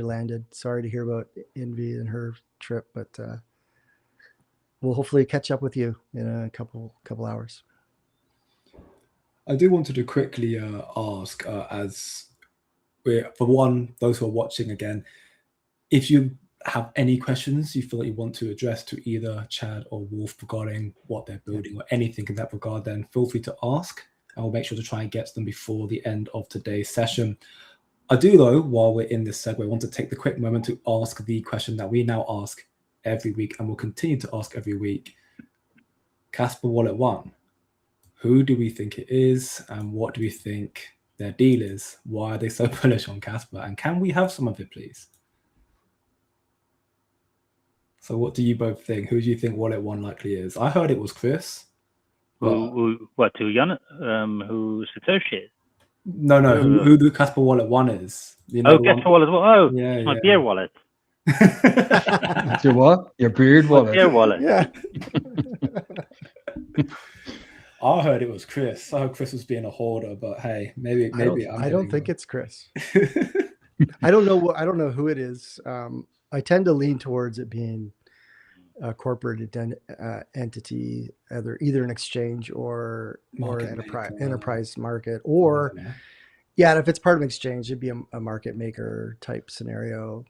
landed. Sorry to hear about Envy and her trip, but we'll hopefully catch up with you in a couple hours. I do want to quickly ask, as for one, those who are watching again, if you have any questions you feel that you want to address to either Chad or Wolf regarding what they're building or anything in that regard, then feel free to ask. I will make sure to try and get to them before the end of today's session. I do, though, while we're in this segue, want to take the quick moment to ask the question that we now ask every week and will continue to ask every week. Kaspa Wallet 1, who do we think it is and what do we think their deal is? Why are they so bullish on Kaspa? And can we have some of it, please? So what do you both think? Who do you think Wallet 1 likely is? I heard it was Chris. Who's associated? No, who the Kaspa Wallet 1 is. You know, Kaspa Wallet. Oh, yeah, it's my beer wallet. It's your what? Your beard wallet? Beer wallet. Yeah. I heard it was Chris. I heard Chris was being a hoarder, but hey, maybe I don't think it's Chris. I don't know who it is. I tend to lean towards it being a corporate entity, either an exchange or an enterprise market, or if it's part of an exchange, it'd be a market maker type scenario.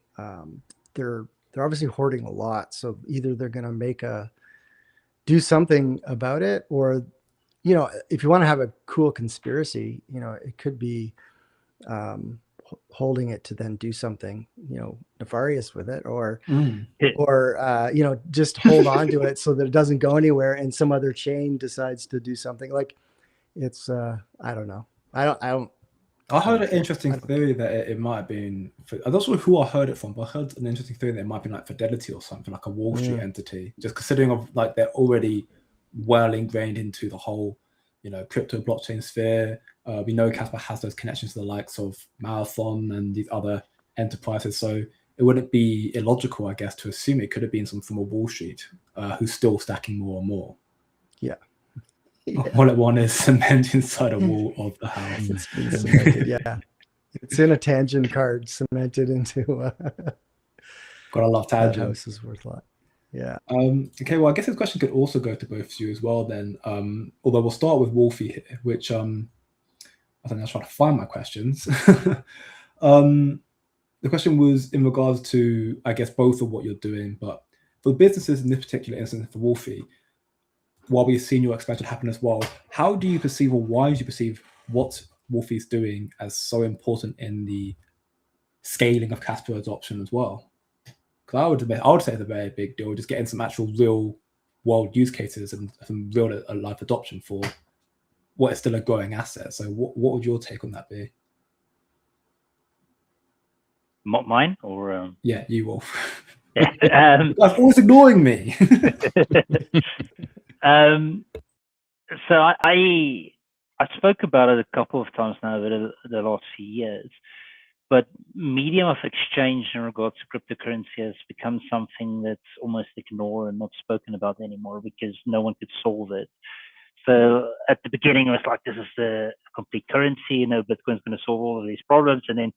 They're obviously hoarding a lot, so either they're going to do something about it, or if you want to have a cool conspiracy, it could be holding it to then do something nefarious with it, or just hold on to it so that it doesn't go anywhere and some other chain decides to do something. Like it's I don't know. I heard an interesting theory that it might have been, I'm not sure who I heard it from, but I heard an interesting theory that it might be like Fidelity or something, like a Wall Street entity, just considering of like they're already well ingrained into the whole crypto blockchain sphere. We know Kaspa has those connections to the likes of Marathon and these other enterprises, so it wouldn't be illogical, I guess, to assume it could have been some from a Wall Street who's still stacking more and more. Yeah. Wallet 1 is cement inside a wall of the house. It's been cemented, yeah. It's in a tangent card cemented into Gotta love tangent. That house is worth a lot. Yeah. Okay, well, I guess this question could also go to both of you as well then. Although we'll start with Wolfy here, which I think I'll try to find my questions. The question was in regards to, I guess, both of what you're doing, but for businesses in this particular instance for Wolfy, while we've seen your expansion happen as well, how do you perceive, or why do you perceive what Wolfy is doing as so important in the scaling of Kaspa adoption as well? Because I would say it's a very big deal, just getting some actual real world use cases and some real life adoption for what is still a growing asset. So what would your take on that be? Mine or yeah, you, Wolf. I'm always ignoring me. So I spoke about it a couple of times now over the last few years, but medium of exchange in regards to cryptocurrency has become something that's almost ignored and not spoken about anymore because no one could solve it. So at the beginning, it was like, this is the complete currency, Bitcoin's going to solve all of these problems. And then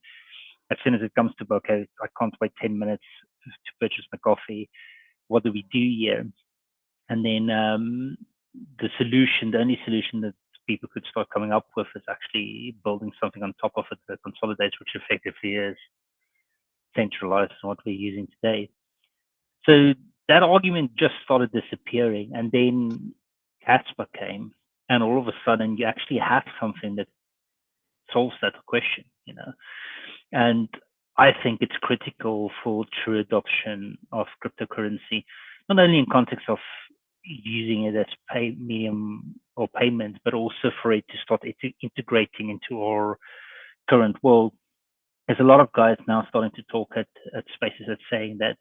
as soon as it comes to, okay, I can't wait 10 minutes to purchase my coffee. What do we do here? And then the only solution that people could start coming up with is actually building something on top of it that consolidates, which effectively is centralized in what we're using today. So that argument just started disappearing. And then Kaspa came, and all of a sudden you actually have something that solves that question, And I think it's critical for true adoption of cryptocurrency, not only in context of using it as medium or payment, but also for it to start integrating into our current world. There's a lot of guys now starting to talk at spaces that's saying that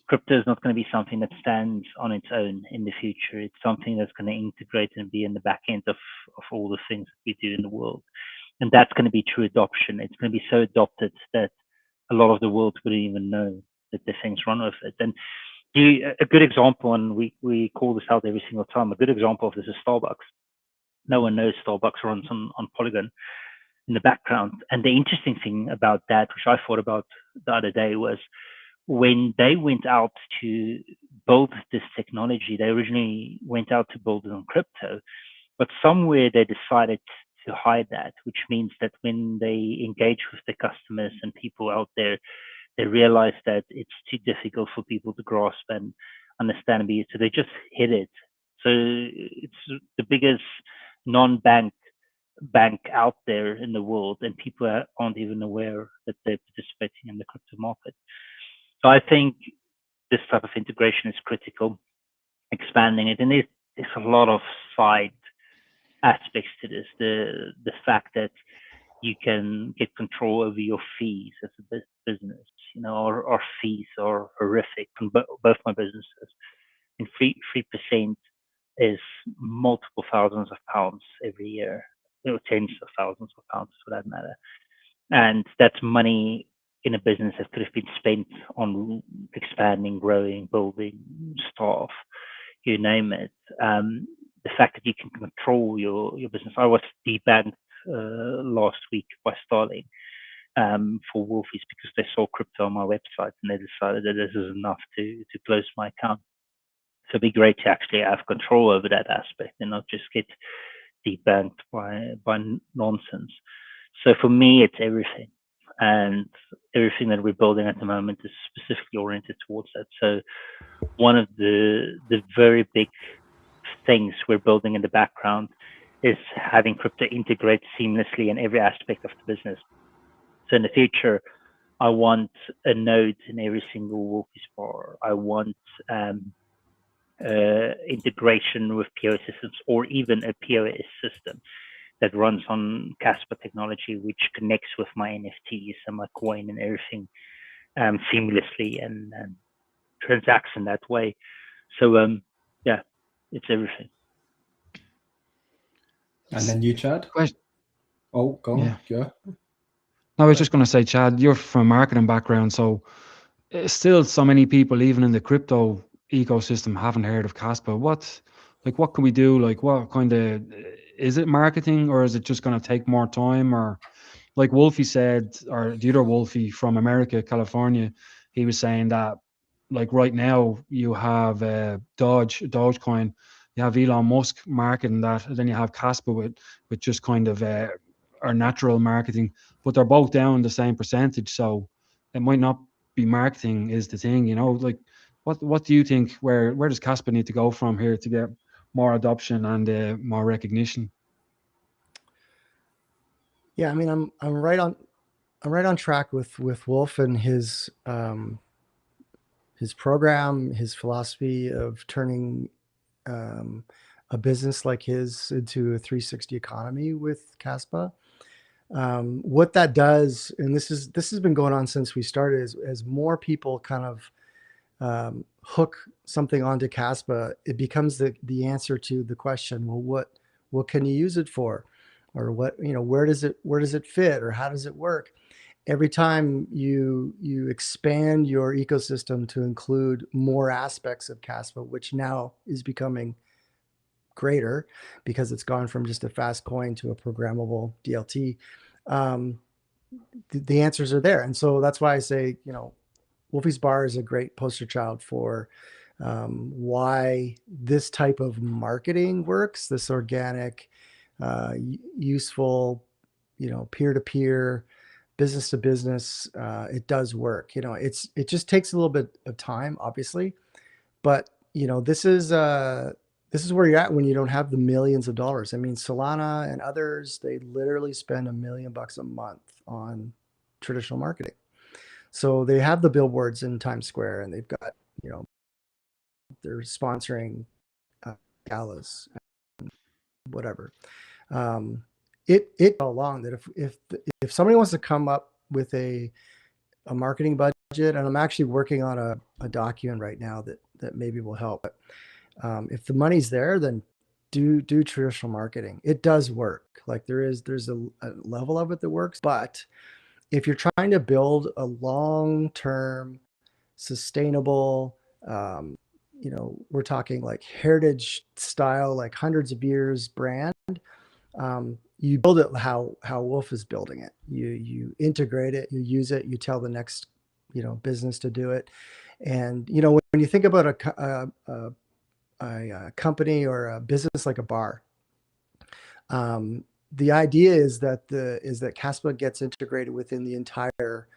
crypto is not going to be something that stands on its own in the future. It's something that's going to integrate and be in the back end of all the things that we do in the world. And that's going to be true adoption. It's going to be so adopted that a lot of the world wouldn't even know that the things run with it. And a good example, and we call this out every single time, a good example of this is Starbucks. No one knows Starbucks runs on Polygon in the background. And the interesting thing about that, which I thought about the other day, was when they went out to build this technology, they originally went out to build it on crypto, but somewhere they decided to hide that, which means that when they engage with the customers and people out there, they realize that it's too difficult for people to grasp and understand. So they just hid it. So it's the biggest non-bank bank out there in the world, and people aren't even aware that they're participating in the crypto market. So I think this type of integration is critical, expanding it. And there's a lot of side aspects to this. The fact that you can get control over your fees as a business, our fees are horrific from both my businesses. And 3% is multiple thousands of pounds every year, tens of thousands of pounds for that matter. And that's money in a business that could have been spent on expanding, growing, building, staff, you name it. The fact that you can control your business. I was debanked last week by Starling for Wolfys because they saw crypto on my website and they decided that this is enough to close my account. So it'd be great to actually have control over that aspect and not just get debanked by nonsense. So for me, it's everything. And everything that we're building at the moment is specifically oriented towards that. So one of the very big things we're building in the background is having crypto integrate seamlessly in every aspect of the business. So in the future, I want a node in every single Wolfys bar. I want integration with POS systems, or even a POS system that runs on Kaspa technology, which connects with my NFTs and my coin and everything seamlessly and transacts in that way. So yeah, it's everything. And then you, Chad? Oh, go on. Yeah. I was just going to say, Chad, you're from a marketing background, so still so many people, even in the crypto ecosystem, haven't heard of Kaspa. What can we do? Like, what kind of, is it marketing, or is it just going to take more time? Or like Wolfy said, or the other Wolfy from America, California, he was saying that like right now you have Dogecoin, you have Elon Musk marketing that, and then you have Kaspa with just kind of our natural marketing, but they're both down the same percentage. So it might not be marketing is the thing, like what do you think, where does Kaspa need to go from here to get more adoption and more recognition? Yeah, I mean, I'm right on track with Wolf and his program, his philosophy of turning a business like his into a 360 economy with Kaspa. What that does, and this has been going on since we started, is as more people kind of hook something onto Kaspa, it becomes the answer to the question, well, what can you use it for? Or what, where does it fit, or how does it work? Every time you expand your ecosystem to include more aspects of Kaspa, which now is becoming greater because it's gone from just a fast coin to a programmable DLT, the answers are there. And so that's why I say, Wolfy's Bar is a great poster child for why this type of marketing works, this organic, useful, peer-to-peer, business to business. It does work. It just takes a little bit of time, obviously, but this is where you're at when you don't have the millions of dollars. I mean, Solana and others, they literally spend $1 million a month on traditional marketing. So they have the billboards in Times Square, and they've got, they're sponsoring galas, whatever. It all along that if somebody wants to come up with a a marketing budget, and I'm actually working on a document right now that maybe will help. But if the money's there, then do traditional marketing. It does work. Like there's a level of it that works, but if you're trying to build a long-term, sustainable, we're talking like heritage style, like hundreds of years brand, you build it how Wolf is building it. You integrate it, you use it, you tell the next, business to do it. And, when you think about a company or a business like a bar, the idea is that Kaspa gets integrated within the entire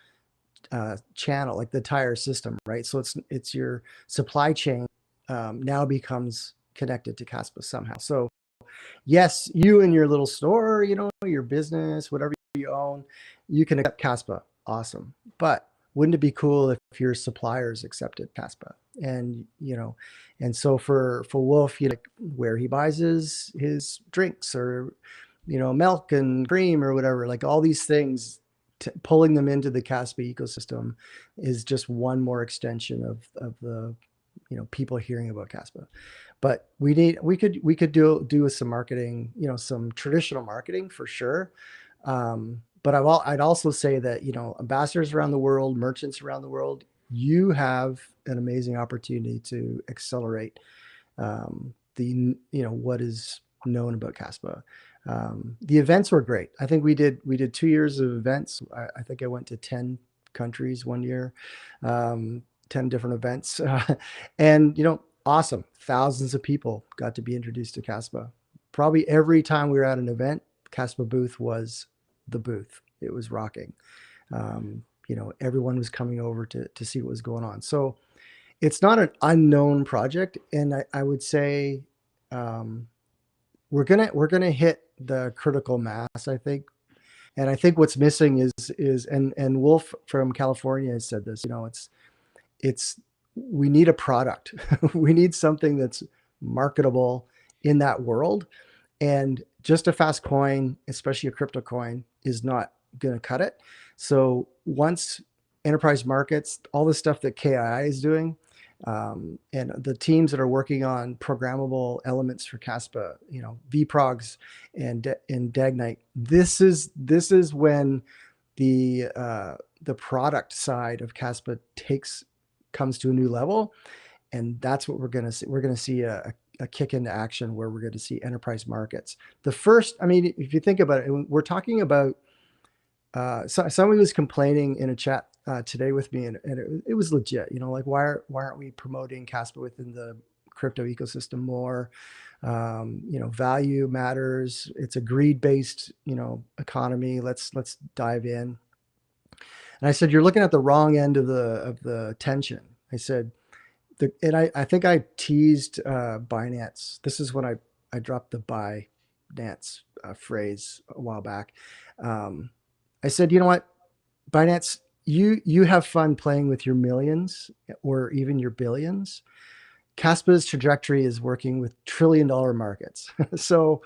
channel, like the entire system, right? So it's your supply chain now becomes connected to Kaspa somehow. So yes, you and your little store, your business, whatever you own, you can accept Kaspa. Awesome. But wouldn't it be cool if your suppliers accepted Kaspa? And, and so for Wolf, where he buys his drinks or, milk and cream or whatever, like all these things, pulling them into the Kaspa ecosystem is just one more extension of the, people hearing about Kaspa. But we could do with some marketing, some traditional marketing for sure. But I'd also say that, ambassadors around the world, merchants around the world, you have an amazing opportunity to accelerate what is known about Kaspa. The events were great. I think we did 2 years of events. I think I went to 10 countries one year, 10 different events, and awesome. Thousands of people got to be introduced to Kaspa. Probably every time we were at an event, Kaspa booth was the booth. It was rocking. Everyone was coming over to see what was going on. So it's not an unknown project. And I would say we're gonna hit the critical mass, I think. And I think what's missing is Wolf from California has said this, we need a product. We need something that's marketable in that world. And just a fast coin, especially a crypto coin, is not going to cut it. So once enterprise markets, all the stuff that KII is doing, and the teams that are working on programmable elements for Kaspa, vprogs and Dagnite, this is when the product side of Kaspa comes to a new level. And that's what we're going to see. We're going to see a kick into action where we're going to see enterprise markets. If you think about it, we're talking about, somebody was complaining in a chat today with me, and it was legit, like, why aren't we promoting Kaspa within the crypto ecosystem more? Value matters. It's a greed-based, economy. Let's dive in. And I said, you're looking at the wrong end of the tension. I said, I think I teased Binance. This is when I dropped the Binance phrase a while back. I said, you know what, Binance, you have fun playing with your millions or even your billions. Kaspa's trajectory is working with $1 trillion markets. So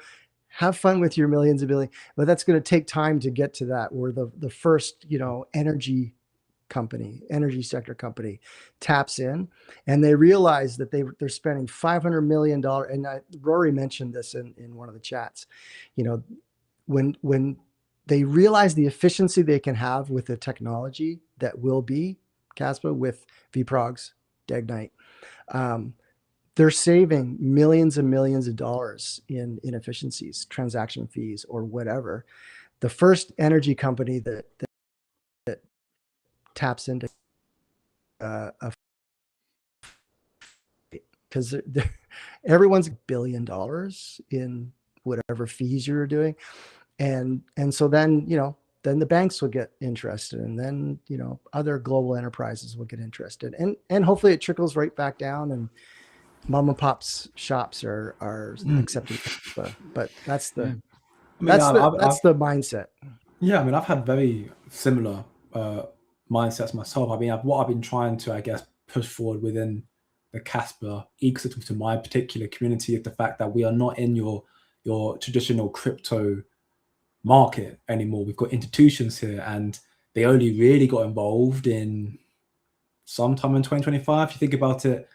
have fun with your millions and billions, but that's going to take time to get to that. We're the first, energy sector company taps in, and they realize that they're spending $500 million. And Rory mentioned this in one of the chats, when they realize the efficiency they can have with the technology that will be Kaspa with vprogs, Dagnite, they're saving millions and millions of dollars in inefficiencies, transaction fees, or whatever. The first energy company that taps into because everyone's $1 billion in whatever fees you're doing, and so then then the banks will get interested, and then other global enterprises will get interested, and hopefully it trickles right back down, and mom and pop's shops are accepting Kaspa. But that's the mindset. Yeah, I've had very similar mindsets myself. What I've been trying to, I guess, push forward within the Kaspa ecosystem to my particular community is the fact that we are not in your traditional crypto market anymore. We've got institutions here, and they only really got involved in sometime in 2025. If you think about it,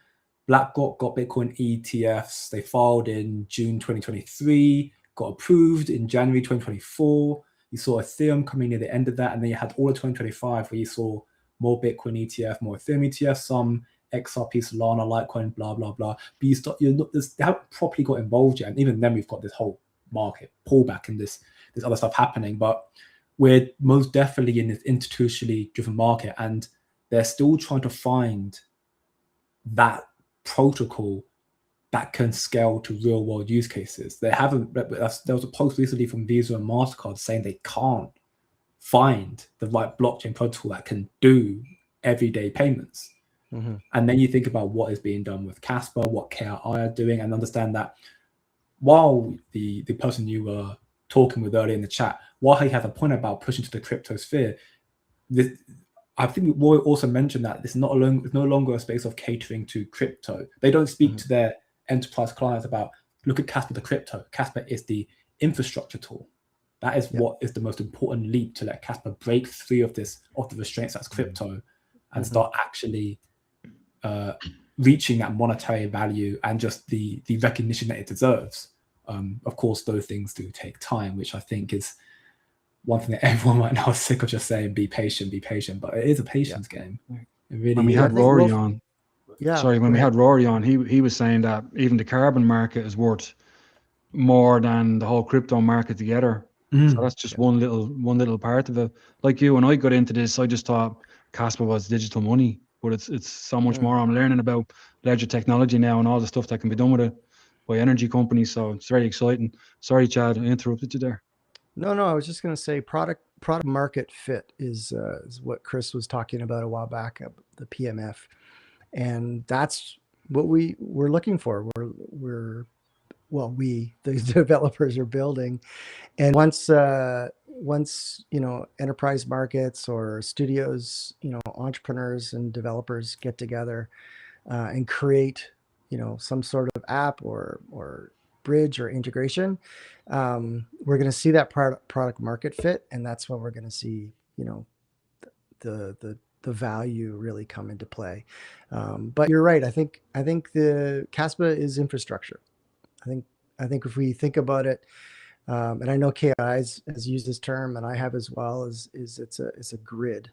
BlackRock got Bitcoin ETFs. They filed in June 2023, got approved in January 2024. You saw Ethereum coming near the end of that, and then you had all of 2025 where you saw more Bitcoin ETF, more Ethereum ETF, some XRP, Solana, Litecoin, blah, blah, blah. But they haven't properly got involved yet. And even then, we've got this whole market pullback and this other stuff happening. But we're most definitely in this institutionally driven market, and they're still trying to find that protocol that can scale to real world use cases. They haven't. There was a post recently from Visa and MasterCard saying they can't find the right blockchain protocol that can do everyday payments. Mm-hmm. And then you think about what is being done with Kaspa, what KRI are doing, and understand that while the person you were talking with earlier in the chat, while he has a point about pushing to the crypto sphere, I think Roy also mentioned that it's no longer a space of catering to crypto. They don't speak to their enterprise clients about, look at Kaspa the crypto. Kaspa is the infrastructure tool. That is what is the most important leap to let Kaspa break free of the restraints that's crypto and start actually reaching that monetary value and just the recognition that it deserves. Of course, those things do take time, which I think is one thing that everyone right now is sick of just saying, be patient, but it is a patience game. It really when we is. had Rory on, when we had Rory on, he was saying that even the carbon market is worth more than the whole crypto market together. So that's just one little part of it. Like you, when I got into this, I just thought Kaspa was digital money, but it's so much more. I'm learning about ledger technology now and all the stuff that can be done with it by energy companies. So it's very exciting. Sorry, Chad, I interrupted you there. No, I was just going to say product market fit is what Chris was talking about a while back, the PMF, and that's what we're looking for. We the developers are building, and once enterprise markets or studios, entrepreneurs and developers get together and create some sort of app or bridge or integration, we're going to see that product market fit, and that's when we're going to see the value really come into play. But you're right. I think the Kaspa is infrastructure. I think if we think about it, and I know KI has used this term, and I have as well, is it's a grid.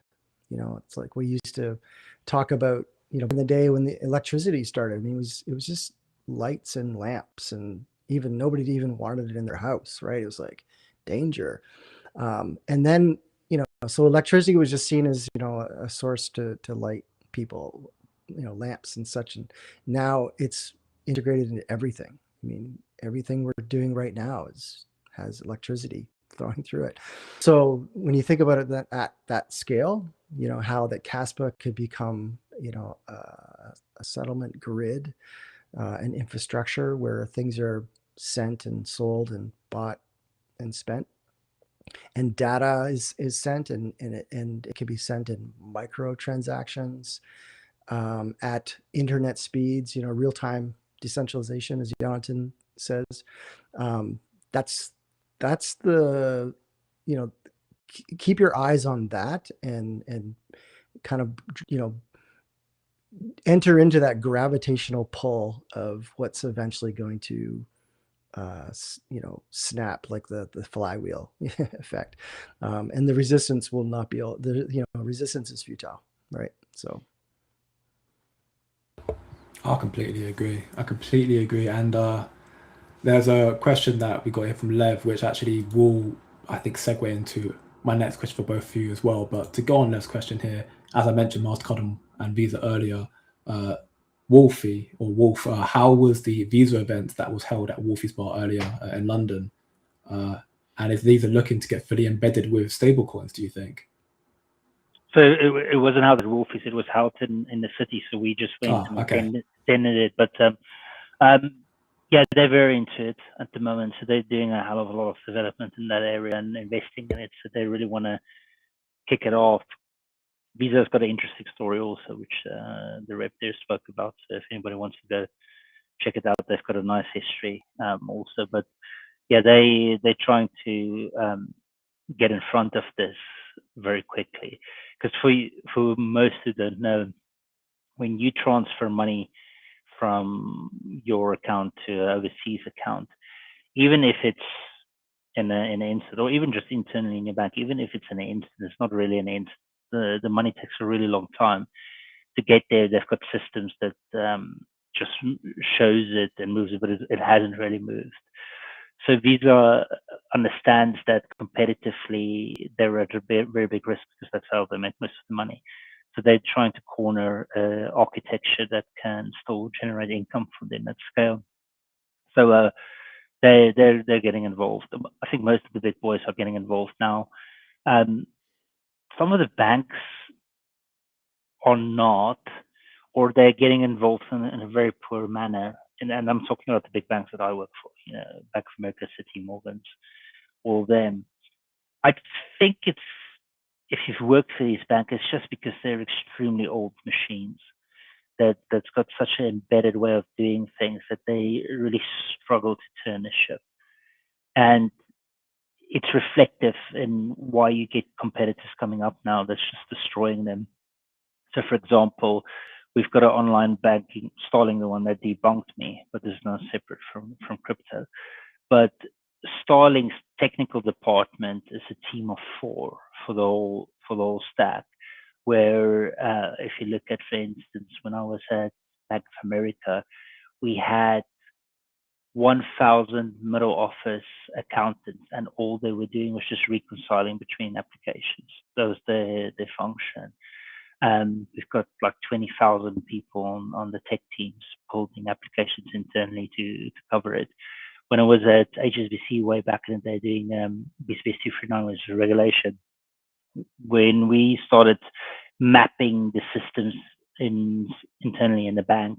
It's like we used to talk about, in the day when the electricity started. I mean, it was just lights and lamps, and even nobody even wanted it in their house, right? It was like danger. And then, so electricity was just seen as, a source to light people, lamps and such. And now it's integrated into everything. I mean, everything we're doing right now has electricity flowing through it. So when you think about it at that scale, how that Kaspa could become, a settlement grid, an infrastructure where things are sent and sold and bought and spent, and data is sent and it can be sent in micro transactions at internet speeds, real-time decentralization, as Jonathan says. That's the, keep your eyes on that and kind of, enter into that gravitational pull of what's eventually going to snap, like the flywheel effect, and the resistance will not be able. Resistance is futile, right? So I completely agree. And there's a question that we got here from Lev, which actually will, I think, segue into my next question for both of you as well. But to go on Lev's question here, as I mentioned, MasterCard and Visa earlier, Wolfy or Wolf, how was the Visa event that was held at Wolfy's bar earlier in London? And is Visa looking to get fully embedded with stablecoins, do you think? So it wasn't held at Wolfys, it was held in the city. So we just went and attended it. But yeah, they're very into it at the moment. So they're doing a hell of a lot of development in that area and investing in it. So they really want to kick it off. Visa's got an interesting story also, which the rep there spoke about. So if anybody wants to go check it out, they've got a nice history also. But yeah, they're trying to get in front of this very quickly. Because for most who don't know, when you transfer money from your account to an overseas account, even if it's in an instant, or even just internally in your bank, even if it's an instant, it's not really an instant. The money takes a really long time to get there. They've got systems that just shows it and moves it, but it hasn't really moved. So Visa understands that competitively they're at a very big risk because that's how they make most of the money. So they're trying to corner architecture that can still generate income for them at scale. So they're getting involved. I think most of the big boys are getting involved now. Some of the banks are not, or they're getting involved in a very poor manner. And I'm talking about the big banks that I work for, Bank of America, Citi, Morgans, all of them. I think if you've worked for these banks, it's just because they're extremely old machines that's got such an embedded way of doing things that they really struggle to turn the ship. And it's reflective in why you get competitors coming up now that's just destroying them. So, for example, we've got an online banking, Starling, the one that debunked me, but this is not separate from crypto. But Starling's technical department is a team of 4 for the whole stack. Where if you look at, for instance, when I was at Bank of America, we had 1,000 middle office accountants, and all they were doing was just reconciling between applications. That was their function. We've got like 20,000 people on the tech teams building applications internally to cover it. When I was at HSBC way back in the day doing BSBS 239, which is regulation, when we started mapping the systems internally in the bank,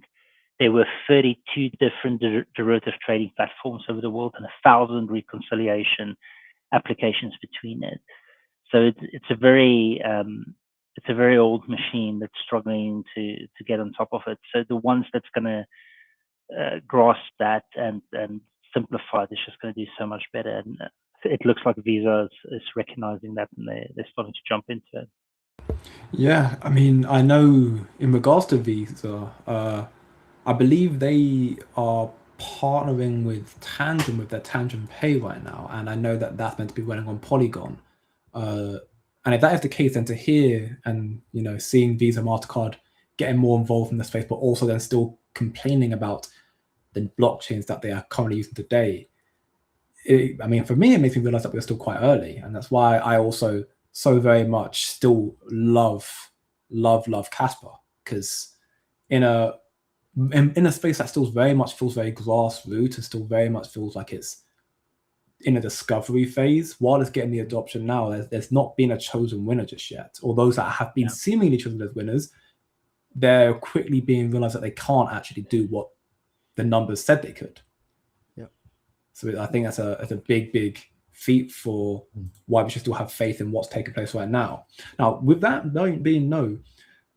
there were 32 different derivative trading platforms over the world and 1,000 reconciliation applications between it. So it's a very old machine that's struggling to get on top of it. So the ones that's going to grasp that and simplify it is just going to do so much better. And it looks like Visa is recognizing that, and they're starting to jump into it. Yeah, I mean, I know in regards to Visa, I believe they are partnering with Tangent with their Tangent Pay right now, and I know that that's meant to be running on Polygon. And if that is the case, then to hear and seeing Visa, MasterCard getting more involved in the space, but also then still complaining about the blockchains that they are currently using today, I mean, for me, it makes me realize that we're still quite early, and that's why I also so very much still love Kaspa, because in a space that still very much feels very grassroots and still very much feels like it's in a discovery phase, while it's getting the adoption now, there's not been a chosen winner just yet. Or those that have been seemingly chosen as winners, they're quickly being realized that they can't actually do what the numbers said they could. Yeah. So I think that's a big feat for why we should still have faith in what's taking place right now. Now, with that being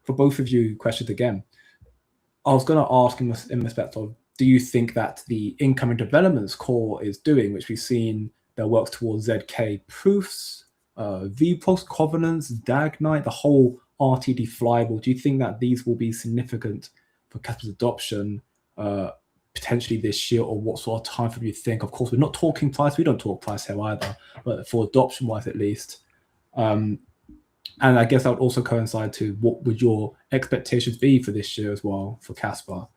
for both of you, questions again, I was going to ask in respect of, do you think that the incoming developments core is doing, which we've seen their works towards ZK proofs, VPROX covenants, DAG-Knight, the whole RTD flyable, do you think that these will be significant for Kaspa's adoption potentially this year, or what sort of time frame do you think? Of course, we're not talking price. We don't talk price here either, but for adoption-wise at least. And I guess that would also coincide to what would your expectations be for this year as well for Kaspa,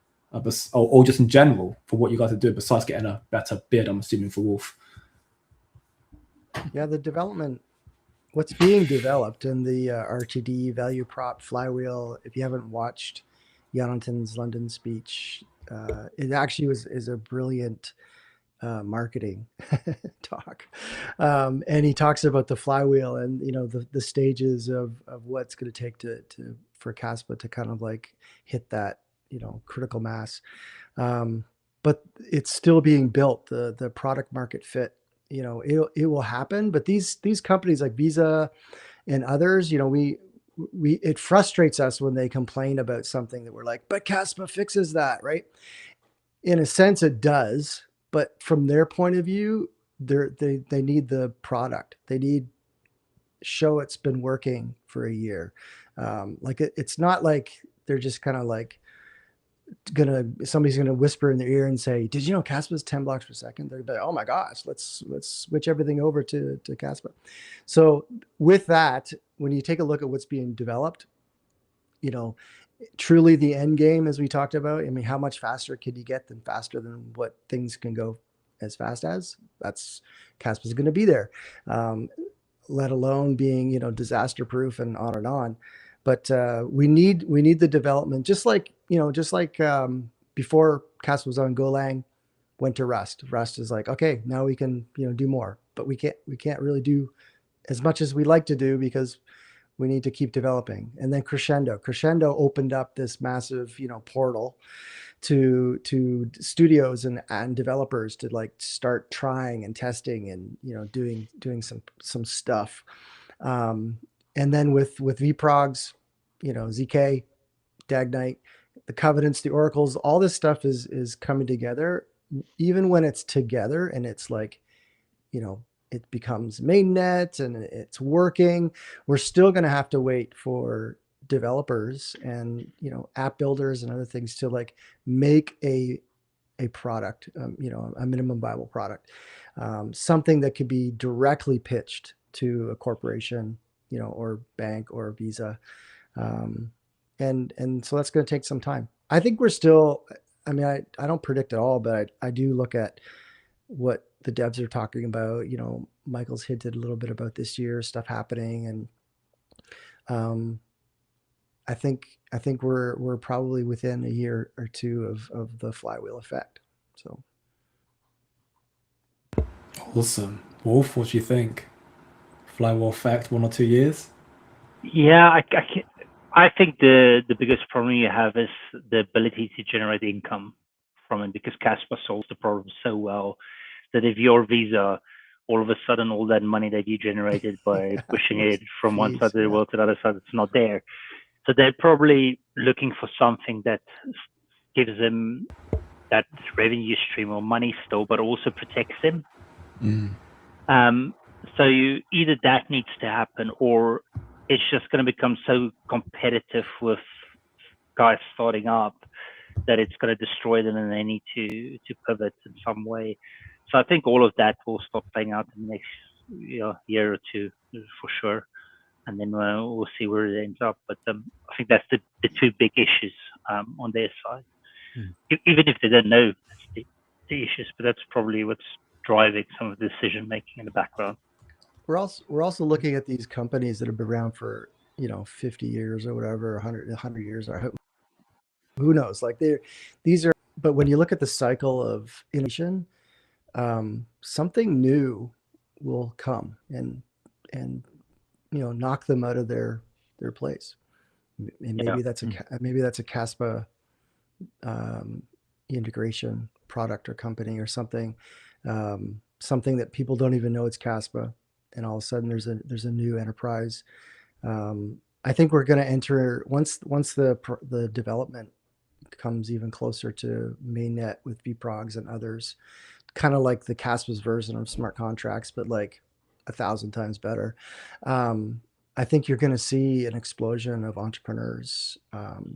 or just in general for what you guys are doing besides getting a better bid, I'm assuming, for Wolf. Yeah, the development, what's being developed in the RTD value prop flywheel, if you haven't watched Jonathan's London speech, it actually is a brilliant marketing talk, and he talks about the flywheel and the stages of what's going to take for Kaspa to kind of like hit that critical mass, but it's still being built. The product market fit, it will happen. But these companies like Visa and others, it frustrates us when they complain about something that we're like, but Kaspa fixes that, right? In a sense, it does. But from their point of view, they need the product. They need show it's been working for a year. Like it's not like they're just kind of like somebody's gonna whisper in their ear and say, "Did you know Kaspa's 10 blocks per second?" They're like, "Oh my gosh, let's switch everything over to Kaspa." So with that, when you take a look at what's being developed, you know, truly the end game, as we talked about, I mean, how much faster can you get than faster than what things can go as fast as? That's Kaspa's going to be there, let alone being, you know, disaster proof and on and on. But we need the development, just like, you know, before Kaspa was on Golang, went to Rust. Rust is like, okay, now we can, you know, do more, but we can't really do as much as we like to do because we need to keep developing. And then Crescendo opened up this massive, you know, portal to studios and developers to like start trying and testing and, you know, doing some stuff. And then with vprogs, you know, ZK, Dagnite, the covenants, the oracles, all this stuff is coming together. Even when it's together and it's like, you know, it becomes mainnet and it's working, we're still going to have to wait for developers and, you know, app builders and other things to like make a product, you know, a minimum viable product, something that could be directly pitched to a corporation, you know, or bank or Visa. And so that's going to take some time. I think we're still, I mean, I don't predict at all, but I do look at what the devs are talking about. You know, Michael's hinted a little bit about this year stuff happening, and I think we're probably within a year or two of the flywheel effect. So Awesome. Wolf, what do you think? Flywheel effect, 1 or 2 years? Yeah, I think the biggest problem you have is the ability to generate income from it, because Kaspa solves the problem so well that if you're Visa, all of a sudden all that money that you generated by pushing it from one side of the world to the other side, it's not there. So they're probably looking for something that gives them that revenue stream or money still, but also protects them. So either that needs to happen, or it's just going to become so competitive with guys starting up that it's going to destroy them, and they need to pivot in some way. So I think all of that will start playing out in the next year or two for sure, and then we'll see where it ends up. But I think that's the two big issues on their side. Even if they don't know that's the issues, but that's probably what's driving some of the decision making in the background. We're also looking at these companies that have been around for, you know, 50 years or whatever, 100 years, or who knows? Like these are, but when you look at the cycle of innovation, something new will come and you know, knock them out of their place. And maybe that's a Kaspa integration product or company or something, something that people don't even know it's Kaspa, and all of a sudden there's a new enterprise. I think we're going to enter once the development comes even closer to mainnet with vprogs and others, kind of like the Kaspa's version of smart contracts, but like 1,000 times better. I think you're going to see an explosion of entrepreneurs,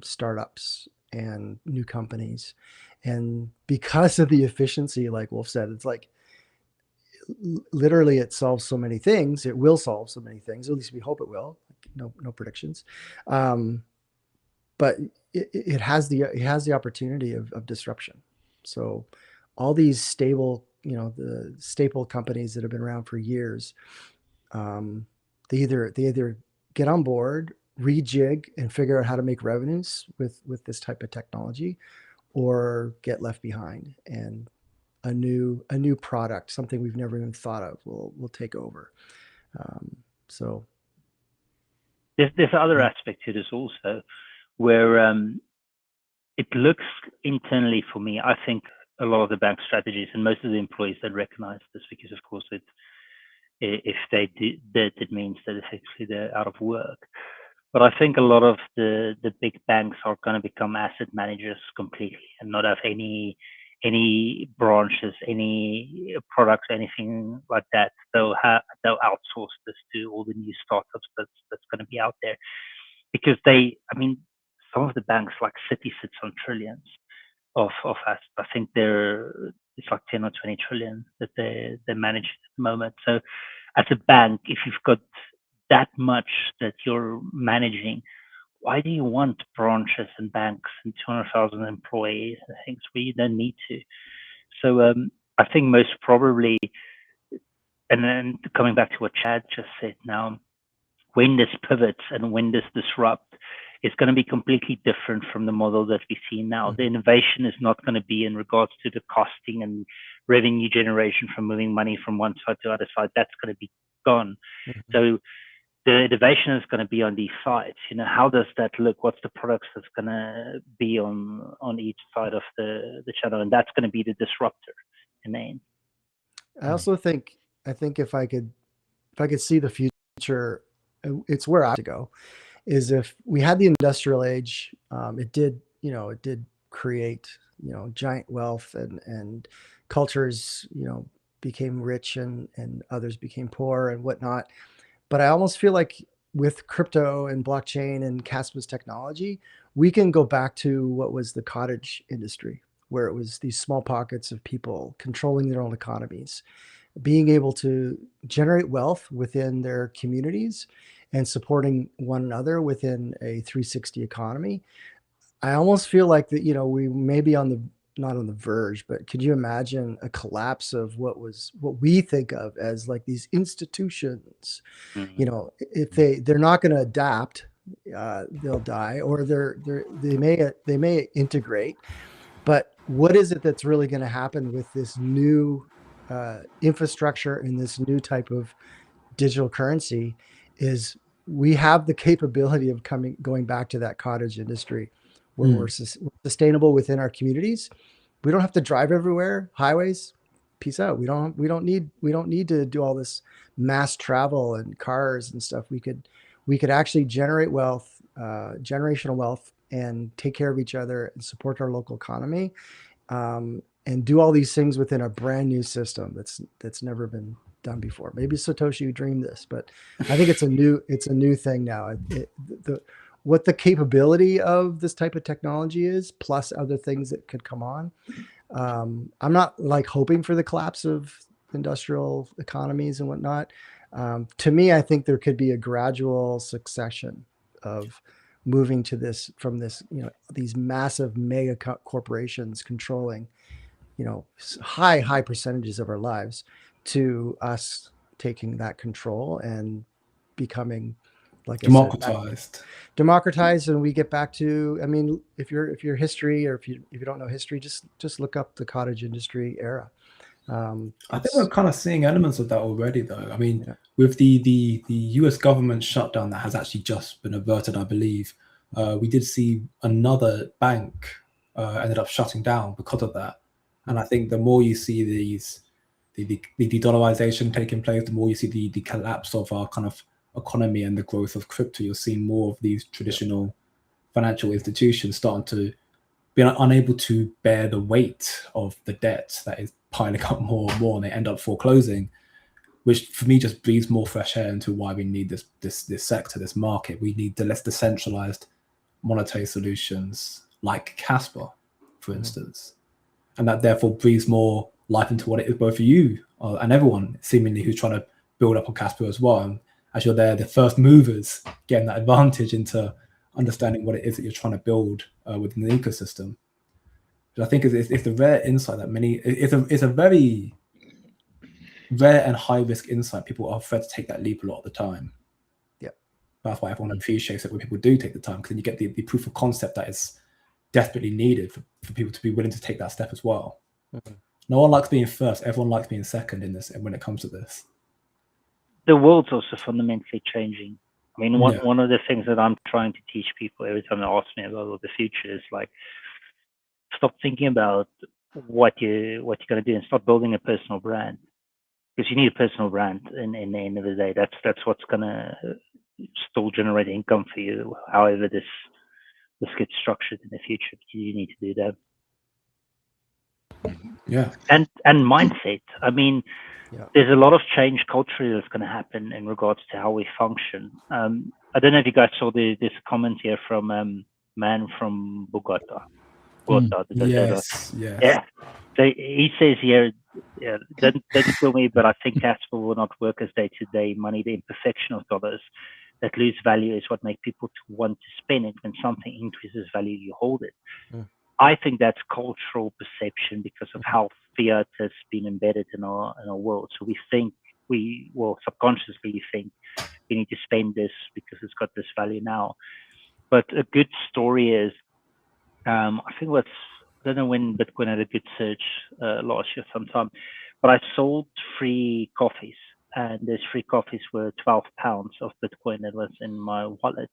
startups, and new companies. And because of the efficiency, like Wolf said, it's like literally it solves so many things. It will solve so many things. At least we hope it will. No predictions. But it has the opportunity of disruption. So all these stable, you know, the staple companies that have been around for years, they either get on board, rejig, and figure out how to make revenues with this type of technology, or get left behind, and a new product, something we've never even thought of, will take over. So there's other aspect to this also, where it looks internally for me. I think a lot of the bank strategies, and most of the employees that recognize this, because of course if they did that, it means that effectively they're out of work. But I think a lot of the big banks are going to become asset managers completely and not have any any branches, any products, anything like that. They'll outsource this to all the new startups that's going to be out there, because some of the banks, like Citi, sits on trillions of assets. I think it's like 10 or 20 trillion that they manage at the moment. So as a bank, if you've got that much that you're managing, why do you want branches and banks and 200,000 employees and things where you don't need to? So I think most probably, and then coming back to what Chad just said now, when this pivots and when this disrupt, it's going to be completely different from the model that we see now. The innovation is not going to be in regards to the costing and revenue generation from moving money from one side to the other side. That's going to be gone. So the innovation is going to be on these sides. How does that look? What's the products that's going to be on each side of the channel? And that's going to be the disruptor in the end. I also think if I could see the future, it's where I have to go, is if we had the industrial age, it did create, giant wealth and cultures, became rich and others became poor and whatnot. But I almost feel like with crypto and blockchain and Kaspa's technology, we can go back to what was the cottage industry, where it was these small pockets of people controlling their own economies, being able to generate wealth within their communities and supporting one another within a 360 economy. I almost feel like that, we may be not on the verge, but could you imagine a collapse of what we think of as like these institutions? If they're not going to adapt, they'll die, or they may integrate. But what is it that's really going to happen with this new infrastructure and this new type of digital currency? Is we have the capability of going back to that cottage industry where we're sustainable within our communities. We don't have to drive everywhere. Highways, peace out. We don't need to do all this mass travel and cars and stuff. We could actually generate wealth, generational wealth, and take care of each other and support our local economy, and do all these things within a brand new system that's never been done before. Maybe Satoshi dreamed this, but I think it's a new thing now. What the capability of this type of technology is, plus other things that could come on. I'm not like hoping for the collapse of industrial economies and whatnot. To me, I think there could be a gradual succession of moving to this, from this, these massive mega corporations controlling, high percentages of our lives, to us taking that control and becoming, like democratized, and we get back to, if you're history, or if you don't know history, just look up the cottage industry era. I think we're kind of seeing elements of that already, though. With the US government shutdown that has actually just been averted, I believe, we did see another bank ended up shutting down because of that. And I think the more you see the de-dollarization taking place, the more you see the collapse of our kind of economy and the growth of crypto, you're seeing more of these traditional financial institutions starting to be unable to bear the weight of the debt that is piling up more and more, and they end up foreclosing, which for me just breathes more fresh air into why we need this sector, this market. We need the less decentralized monetary solutions like Kaspa, for instance, and that therefore breathes more life into what it is both for you and everyone seemingly who's trying to build up on Kaspa as well. And as you're there, the first movers getting that advantage into understanding what it is that you're trying to build within the ecosystem. But I think it's the rare insight that it's a very rare and high risk insight. People are afraid to take that leap a lot of the time. Yeah, that's why everyone appreciates it when people do take the time, because then you get the proof of concept that is desperately needed for people to be willing to take that step as well. No one likes being first. Everyone likes being second in this. And when it comes to this, the world's also fundamentally changing. One of the things that I'm trying to teach people every time they ask me about the future is like, stop thinking about what you're going to do and start building a personal brand, because you need a personal brand. In the end of the day, that's what's going to still generate income for you. However, this gets structured in the future, you need to do that. Yeah. and mindset. I mean, Yeah. there's a lot of change culturally that's going to happen in regards to how we function. I don't know if you guys saw this comment here from man from Bogota. Yes. Yes. Yeah. So he says here, yeah, don't kill me, but I think Kaspa will not work as day-to-day money. The imperfection of dollars that lose value is what makes people to want to spend it. When something increases value, you hold it. Mm. I think that's cultural perception because of how fiat has been embedded in our world. So subconsciously you think we need to spend this because it's got this value now. But a good story is, I think I don't know when Bitcoin had a good surge last year sometime, but I sold free coffees, and those free coffees were 12 pounds of Bitcoin that was in my wallet.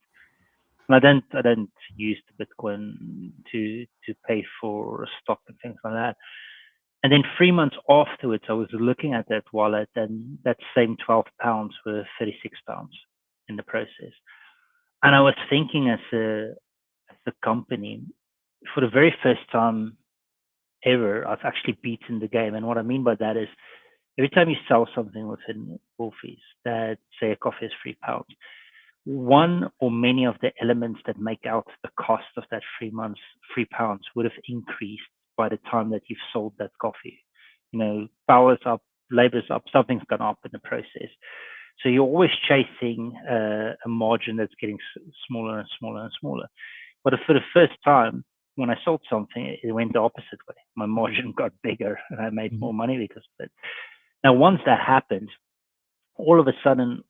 And I don't use the Bitcoin to pay for stock and things like that. And then 3 months afterwards, I was looking at that wallet, and that same 12 pounds were 36 pounds in the process. And I was thinking as a company, for the very first time ever, I've actually beaten the game. And what I mean by that is every time you sell something within Wolfys that say a coffee is £3, one or many of the elements that make out the cost of that £3 would have increased by the time that you've sold that coffee. You know, power's up, labor's up, something's gone up in the process. So you're always chasing a margin that's getting smaller and smaller and smaller. But for the first time, when I sold something, it went the opposite way. My margin got bigger and I made more money because of it. Now, once that happened, all of a sudden,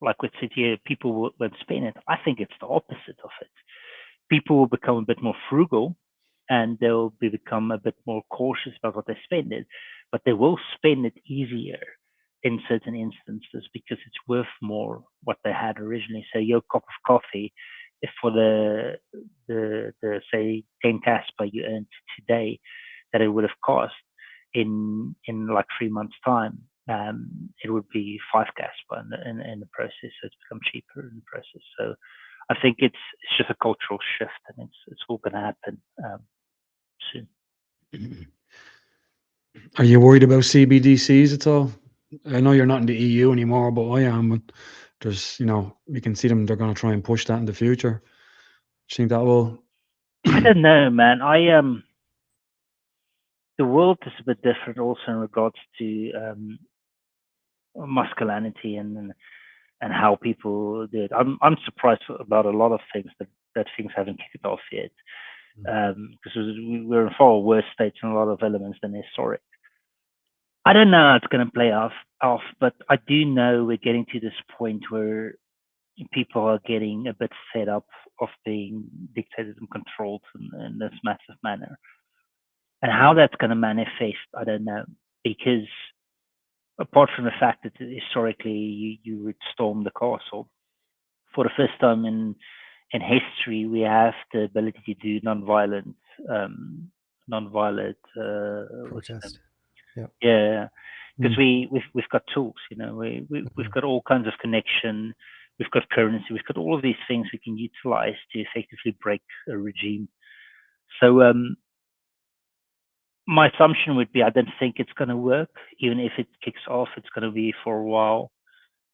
like we said here, people won't spend it. I think it's the opposite of it. People will become a bit more frugal and they'll become a bit more cautious about what they spend it, but they will spend it easier in certain instances because it's worth more what they had originally. So your cup of coffee, if for the say 10 Kaspa you earned today that it would have cost in like 3 months time, it would be 5 Kaspa in the process. So it's become cheaper in the process. So I think it's just a cultural shift, and it's all going to happen soon. Are you worried about CBDCs at all? I know you're not in the EU anymore, but I am. But there's, we can see them. They're going to try and push that in the future. Do you think that will? I don't know, man. The world is a bit different also in regards to masculinity and how people do it. I'm surprised about a lot of things that things haven't kicked off yet, because we're in far worse states in a lot of elements than historic. I don't know how it's going to play off, but I do know we're getting to this point where people are getting a bit fed up of being dictated and controlled in this massive manner. And how that's going to manifest, I don't know, because apart from the fact that historically you would storm the castle, for the first time in history, we have the ability to do non-violent protest. Yeah, because we've got tools, we've got all kinds of connection, we've got currency, we've got all of these things we can utilize to effectively break a regime. So my assumption would be I don't think it's going to work. Even if it kicks off, it's going to be for a while,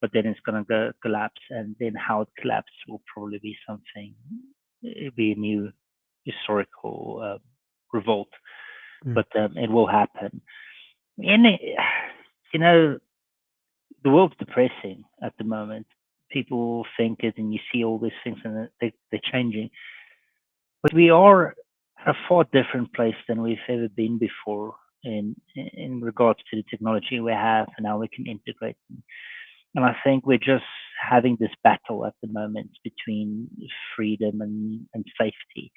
but then it's going to collapse, and then how it collapses will probably be something. It'll be a new historical revolt, but it will happen. And the world's depressing at the moment. People think it, and you see all these things, and they're changing. But we are at a far different place than we've ever been before in regards to the technology we have and how we can integrate them. And I think we're just having this battle at the moment between freedom and safety.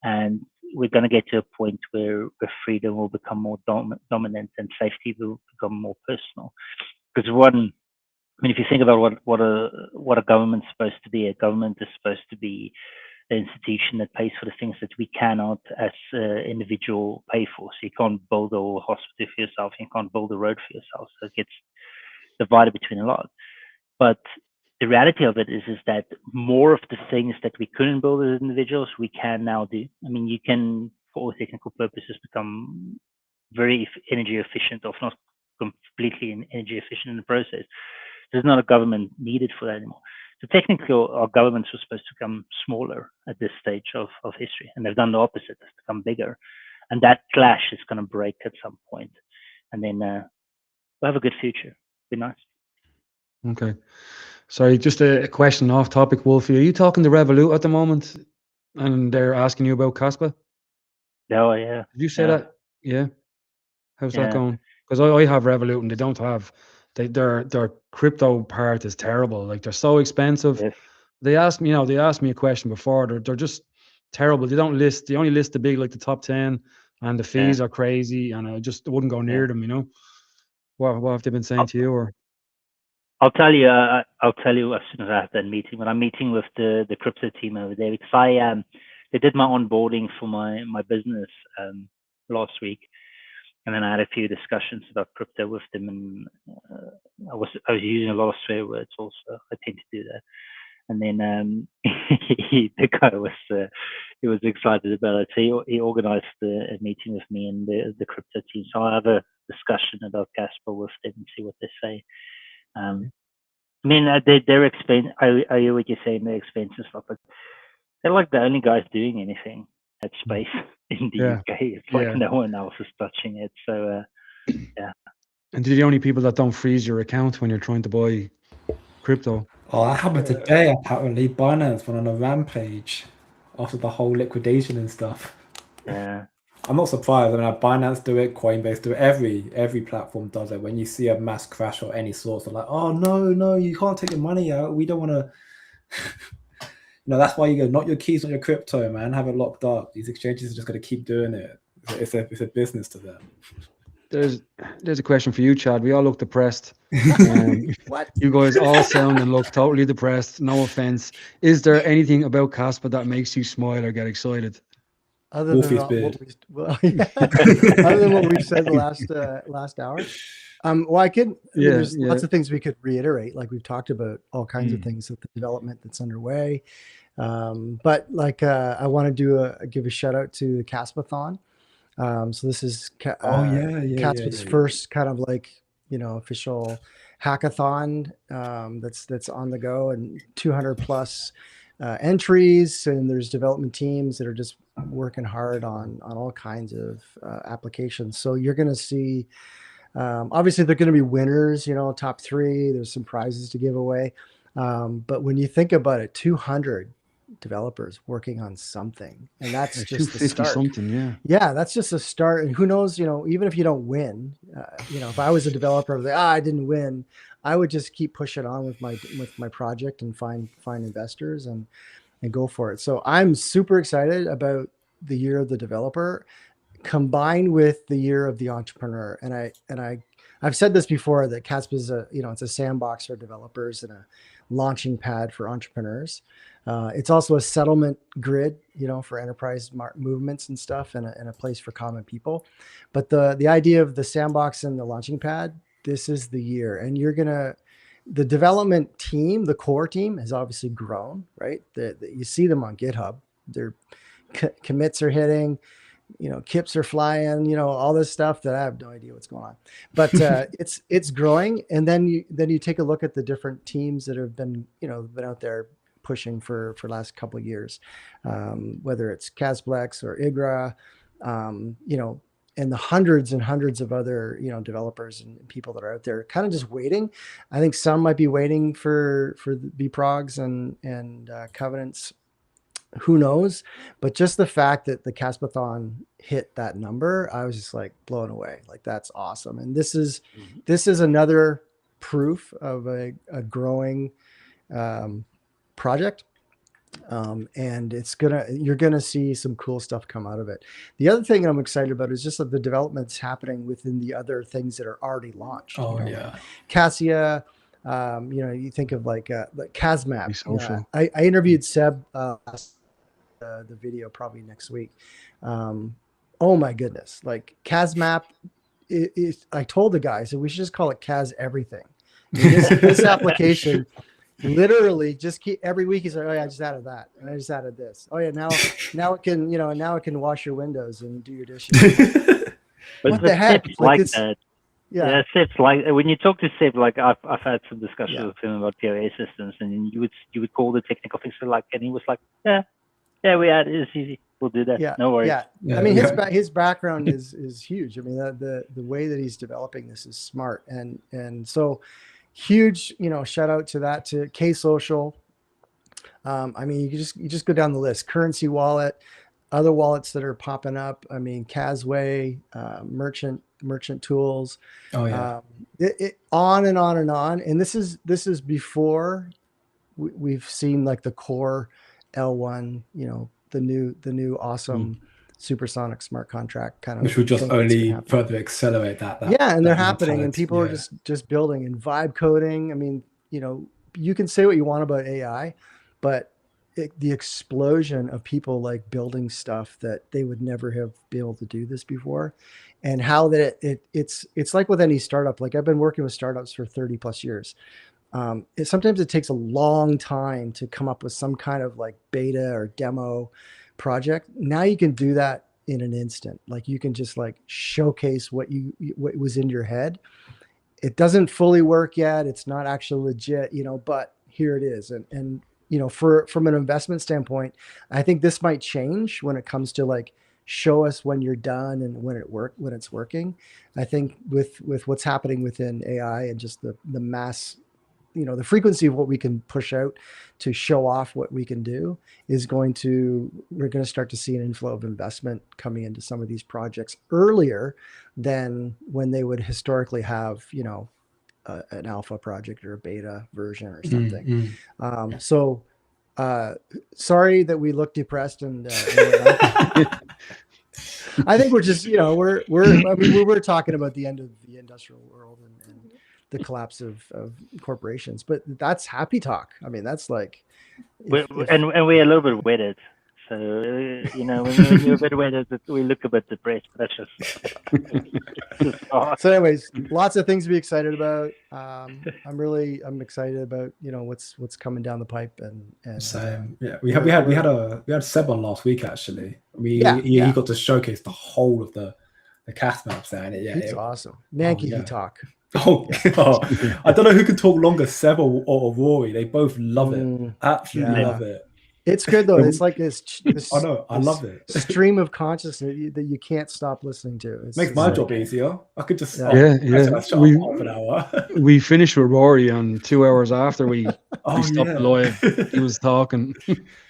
And we're going to get to a point where freedom will become more dominant and safety will become more personal. Because if you think about what a government's supposed to be, a government is supposed to be an institution that pays for the things that we cannot as individual pay for. So you can't build a hospital for yourself, you can't build a road for yourself. So it gets divided between a lot. But the reality of it is that more of the things that we couldn't build as individuals, we can now do. I mean, you can, for all technical purposes, become very energy efficient, or if not completely energy efficient in the process. There's not a government needed for that anymore. So technically, our governments were supposed to become smaller at this stage of history, and they've done the opposite. It's become bigger, and that clash is going to break at some point, and then we'll have a good future. Be nice. Okay. Sorry, just a question off topic, Wolfy. Are you talking to Revolut at the moment, and they're asking you about Kaspa? Oh yeah. Did you say Yeah. that? Yeah. How's that Yeah. going? Because I have Revolut and they don't have their crypto part is terrible. Like they're so expensive. Yes. They asked me a question before. They're just terrible. They only list the big, like the top 10, and the fees are crazy, and I just wouldn't go near them, you know. What have they been saying to you? Or I'll tell you as soon as I have that meeting. When I'm meeting with the crypto team over there, because they did my onboarding for my business last week, and then I had a few discussions about crypto with them, and I was using a lot of swear words also. I tend to do that. And then the guy was excited about it. So he organized a meeting with me and the crypto team. So I'll have a discussion about Kaspa with them and see what they say. I mean, they're expensive. I hear what you're saying, they're expensive stuff, but they're like the only guys doing anything at space in the UK. It's like no one else is touching it. So, yeah. And they're the only people that don't freeze your account when you're trying to buy crypto. Oh, that happened today, apparently. Binance went on a rampage after the whole liquidation and stuff. Yeah. I'm not surprised. I mean, Binance do it, Coinbase do it. Every platform does it. When you see a mass crash or any sort, they're like, "Oh no, you can't take your money out. We don't want to." That's why you go, not your keys, not your crypto, man. Have it locked up. These exchanges are just going to keep doing it. It's a business to them. There's a question for you, Chad. We all look depressed. What? You guys all sound and look totally depressed. No offense. Is there anything about Kaspa that makes you smile or get excited? Other than Wolfy's beard. Other than what we've said the last hour. There's lots of things we could reiterate. Like we've talked about all kinds of things with the development that's underway. But I want to give a shout out to the Kaspathon. So this is Kaspa's first kind of official hackathon that's on the go, and 200 plus entries, and there's development teams that are just working hard on all kinds of applications. So you're going to see, obviously they're going to be winners, top 3, there's some prizes to give away. But when you think about it, 200 developers working on something, and that's just the start. Something, that's just a start. And who knows, even if you don't win, if I was a developer, I didn't win, I would just keep pushing on with my project and find investors and go for it. So I'm super excited about the year of the developer combined with the year of the entrepreneur. And I've said this before, that Kaspa is it's a sandbox for developers and a launching pad for entrepreneurs. It's also a settlement grid, for enterprise movements and stuff, and a place for common people. But the idea of the sandbox and the launching pad, this is the year. And the development team, the core team, has obviously grown, right? You see them on GitHub. Their commits are hitting, kips are flying, all this stuff that I have no idea what's going on. But it's growing. And then you take a look at the different teams that have been out there pushing for the last couple of years, whether it's Casplex or IGRA, and the hundreds and hundreds of other, developers and people that are out there kind of just waiting. I think some might be waiting for the BProgs and covenants. Who knows? But just the fact that the Kaspathon hit that number, I was just like blown away. Like, that's awesome. And this is another proof of a growing project. And you're gonna see some cool stuff come out of it. The other thing I'm excited about is just that the developments happening within the other things that are already launched. Cassia, you think of like Casmap. I interviewed Seb the video probably next week. Oh my goodness, like Casmap I told the guy, so we should just call it Cas everything. This application literally just keep every week. He's like, oh yeah, I just added that, and I just added this. Oh yeah, now it can, now it can wash your windows and do your dishes. But what the heck? Seb's Like like it's that. yeah. Yeah, Seb's like when you talk to Seb, like I've had some discussions Yeah. with him about POA systems, and then you would call the technical fixer like, and he was like, yeah, we had it. It's easy. We'll do that. Yeah, No worries. yeah. Yeah, I mean, yeah. his background is huge. I mean, the way that he's developing this is smart, and so huge. Shout out to that to K Social. I mean, you just go down the list. Currency Wallet, other wallets that are popping up. I mean, Casway, Merchant Tools. Oh yeah. It on and on and on. And this is before we've seen like the core L1. The new awesome supersonic smart contract kind of Which would just thing that's gonna only happen. further accelerate that. Yeah, and they're that happening, and mentality. people are Yeah. just building and vibe coding. I mean, you can say what you want about AI, but the explosion of people like building stuff that they would never have been able to do this before, and how that it's like with any startup. Like I've been working with startups for 30 plus years. Sometimes it takes a long time to come up with some kind of like beta or demo project. Now you can do that in an instant. Like you can just like showcase what was in your head. It doesn't fully work yet. It's not actually legit, but here it is. And from an investment standpoint, I think this might change when it comes to like show us when you're done and when it's working. I think with what's happening within AI and just the mass, the frequency of what we can push out to show off what we can do we're going to start to see an inflow of investment coming into some of these projects earlier than when they would historically have, an alpha project or a beta version or something. So sorry that we look depressed and I think we're just, we're talking about the end of the industrial world and the collapse of corporations, but that's happy talk. I mean, that's like, And we're a little bit wedded. So, when you're a bit wedded, we look a bit depressed, but that's just So anyways, lots of things to be excited about. I'm excited about, what's coming down the pipe and Same. Yeah. We had Seb on last week actually. He got to showcase the whole of the cast maps there. And it's awesome. Man, can he talk? Oh, I don't know who can talk longer, Seb or Rory. They both love it. Absolutely love it. It's good though. It's like this I know. I love it. Stream of consciousness that you can't stop listening to. Makes my job easier. I could just half an hour. We finished with Rory, and 2 hours after we stopped live, he was talking,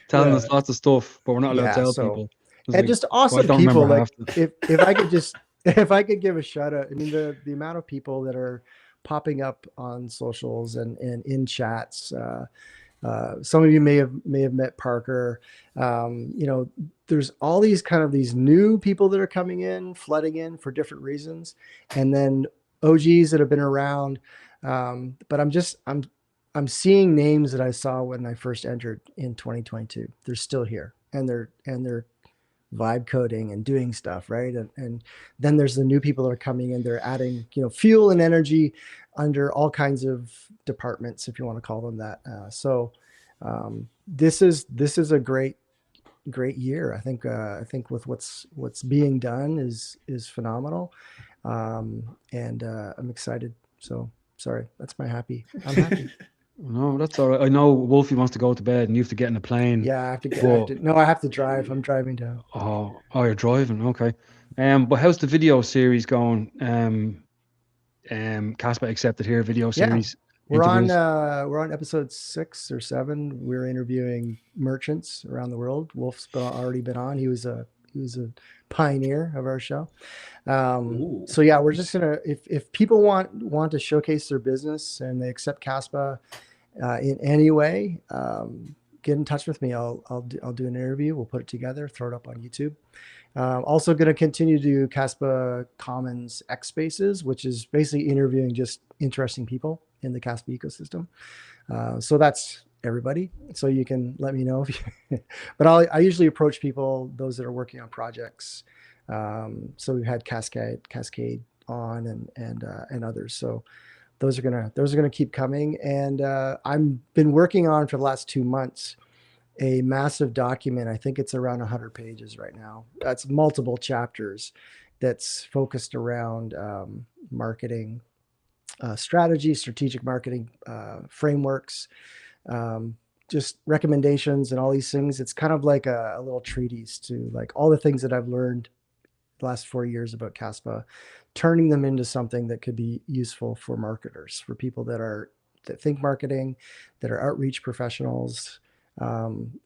telling us lots of stuff, but we're not allowed to tell people. And just awesome people. Like if I could give a shout out, I mean the amount of people that are popping up on socials and in chats. Some of you may have met Parker. There's all these new people that are coming in, flooding in for different reasons, and then OGs that have been around. But I'm seeing names that I saw when I first entered in 2022. They're still here, and they're vibe coding and doing stuff, right? And then there's the new people that are coming in. They're adding, fuel and energy under all kinds of departments, if you want to call them that. So this is a great year. I think with what's being done is phenomenal, and I'm excited. So sorry, that's I'm happy. No, that's all right. I know Wolfy wants to go to bed and you have to get in a plane. Yeah, I have to drive. I'm driving down. Oh, you're driving. Okay. But how's the video series going? Kaspa accepted here video series. We're on episode 6 or 7. We're interviewing merchants around the world. Wolf's already been on. He was a pioneer of our show. So yeah, we're just gonna if people want to showcase their business and they accept Kaspa in any way, get in touch with me. I'll do an interview. We'll put it together, throw it up on YouTube. Also going to continue to do Kaspa Commons X Spaces, which is basically interviewing just interesting people in the Kaspa ecosystem. So that's everybody. So you can let me know if you, but I usually approach people, those that are working on projects. So we've had Cascade on and others. So those are gonna keep coming. And I've been working on for the last 2 months a massive document. I think it's around 100 pages right now. That's multiple chapters, that's focused around marketing strategy, strategic marketing frameworks, just recommendations and all these things. It's kind of like a little treatise to like all the things that I've learned the last 4 years about Kaspa, turning them into something that could be useful for marketers, for people that think marketing, that are outreach professionals.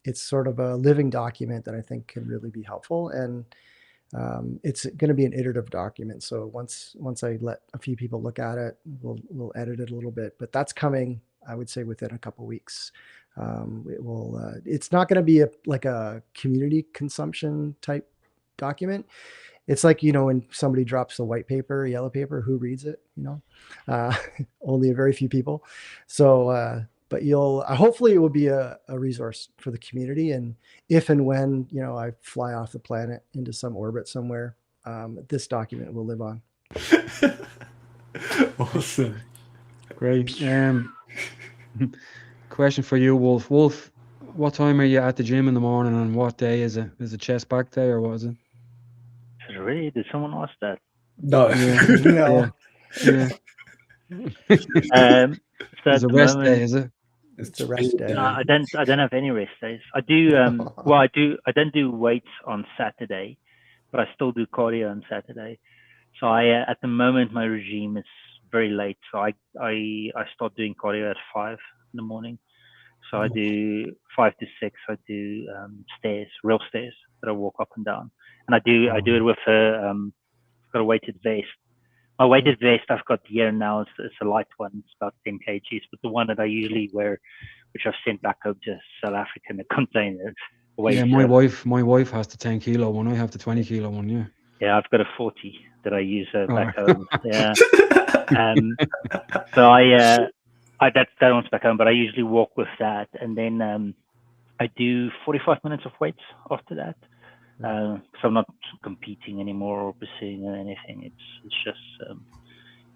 It's sort of a living document that I think can really be helpful. And it's going to be an iterative document. So once I let a few people look at it, we'll edit it a little bit. But that's coming, I would say, within a couple of weeks. It's not going to be like a community consumption type document. It's like, when somebody drops a white paper, a yellow paper, who reads it? Only a very few people. So, but hopefully it will be a resource for the community. And if and when, I fly off the planet into some orbit somewhere, this document will live on. Awesome. Great. Question for you, Wolf. Wolf, what time are you at the gym in the morning, and what day is it? Is it chest back day, or what is it? Really? Did someone ask that? No. No. Yeah. So It's a rest day, is it? It's a rest day. No, I don't have any rest days. I do. Well, I don't do weights on Saturday, but I still do cardio on Saturday. So at the moment, my regime is very late. So I start doing cardio at 5 in the morning. So I do 5 to 6. I do stairs, real stairs that I walk up and down, and I do it with I've got a weighted vest. My weighted vest I've got here now. It's a light one. It's about 10 kgs. But the one that I usually wear, which I've sent back home to South Africa in a container. Yeah, my wife has the 10 kilo one. I have the 20 kilo one. Yeah. Yeah, I've got a 40 that I use back home. Yeah. So that one's back home, but I usually walk with that, and then I do 45 minutes of weights after that. So I'm not competing anymore or pursuing anything. It's just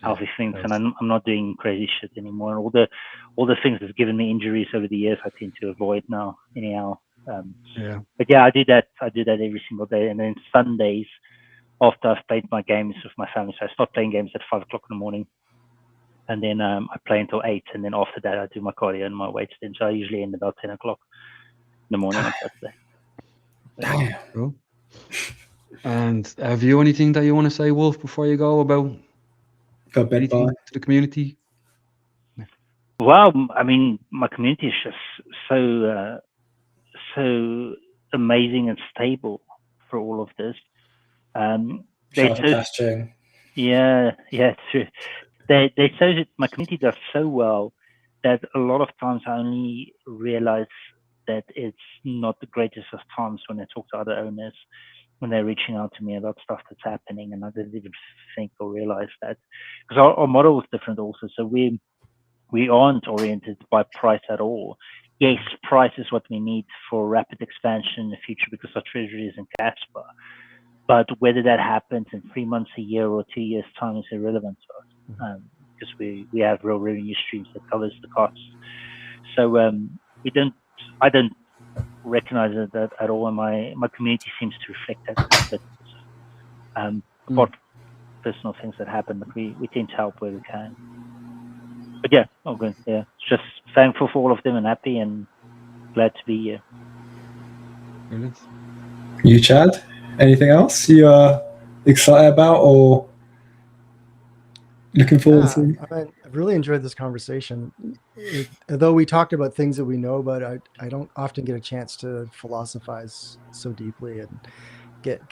healthy things, and I'm not doing crazy shit anymore. All the things that's given me injuries over the years, I tend to avoid now. Anyhow, but yeah, I do that every single day, and then Sundays after I've played my games with my family. So I start playing games at 5 o'clock in the morning, and then I play until 8, and then after that I do my cardio and my weights. Then so I usually end about 10 o'clock in the morning on Saturday. Damn. Cool. And have you anything that you want to say, Wolf, before you go about anything to the community? Well, I mean, my community is just so amazing and stable for all of this. Yeah, true. They say that my community does so well that a lot of times I only realize that it's not the greatest of times when I talk to other owners, when they're reaching out to me about stuff that's happening, and I didn't even think or realize that, because our model is different also. So we aren't oriented by price at all. Yes, price is what we need for rapid expansion in the future because our treasury is in Kaspa. But whether that happens in 3 months, a year, or 2 years' time is irrelevant to us, because we have real revenue streams that covers the costs. So I don't recognize that at all, and my community seems to reflect that. But apart from personal things that happen, but we tend to help where we can. But yeah, all good. Yeah, just thankful for all of them and happy and glad to be here. Brilliant. You, Chad? Anything else you are excited about or looking forward to? I've really enjoyed this conversation. Although we talked about things that we know about, I don't often get a chance to philosophize so deeply and get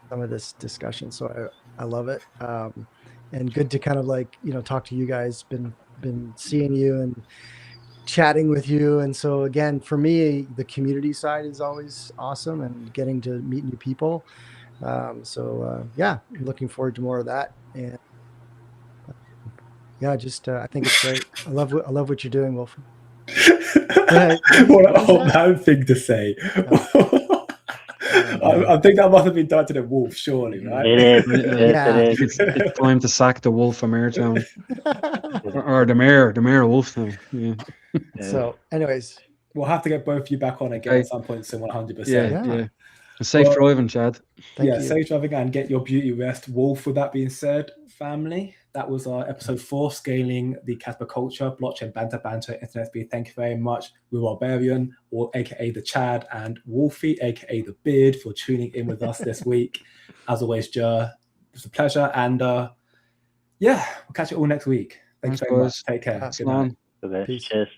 some of this discussion. So I love it. And good to kind of talk to you guys. Been seeing you and chatting with you. And so again, for me, the community side is always awesome, and getting to meet new people. I'm looking forward to more of that. And I think it's great. I love what you're doing, Wolf. What an old man thing to say. I think that must have been done to the Wolf, surely, right? It is. It's time to sack the Wolf from Airtown. or the mayor of Wolftown. Yeah. So anyways, we'll have to get both of you back on again at some point soon, 100%. Yeah. Safe Well, driving, Chad. Thank yeah, you. safe driving and get your beauty rest. Wolf, with that being said, family, that was our episode 4, scaling the Kaspa culture, blockchain banter, internet speed. Thank you very much. Rhubarbarian, or aka the Chad, and Wolfy, aka the Beard, for tuning in with us this week. As always, Jer, it's a pleasure. And yeah, we'll catch you all next week. Thank Thanks, you very guys. much. Take care. Thanks, Good night. So, Peace. cheers.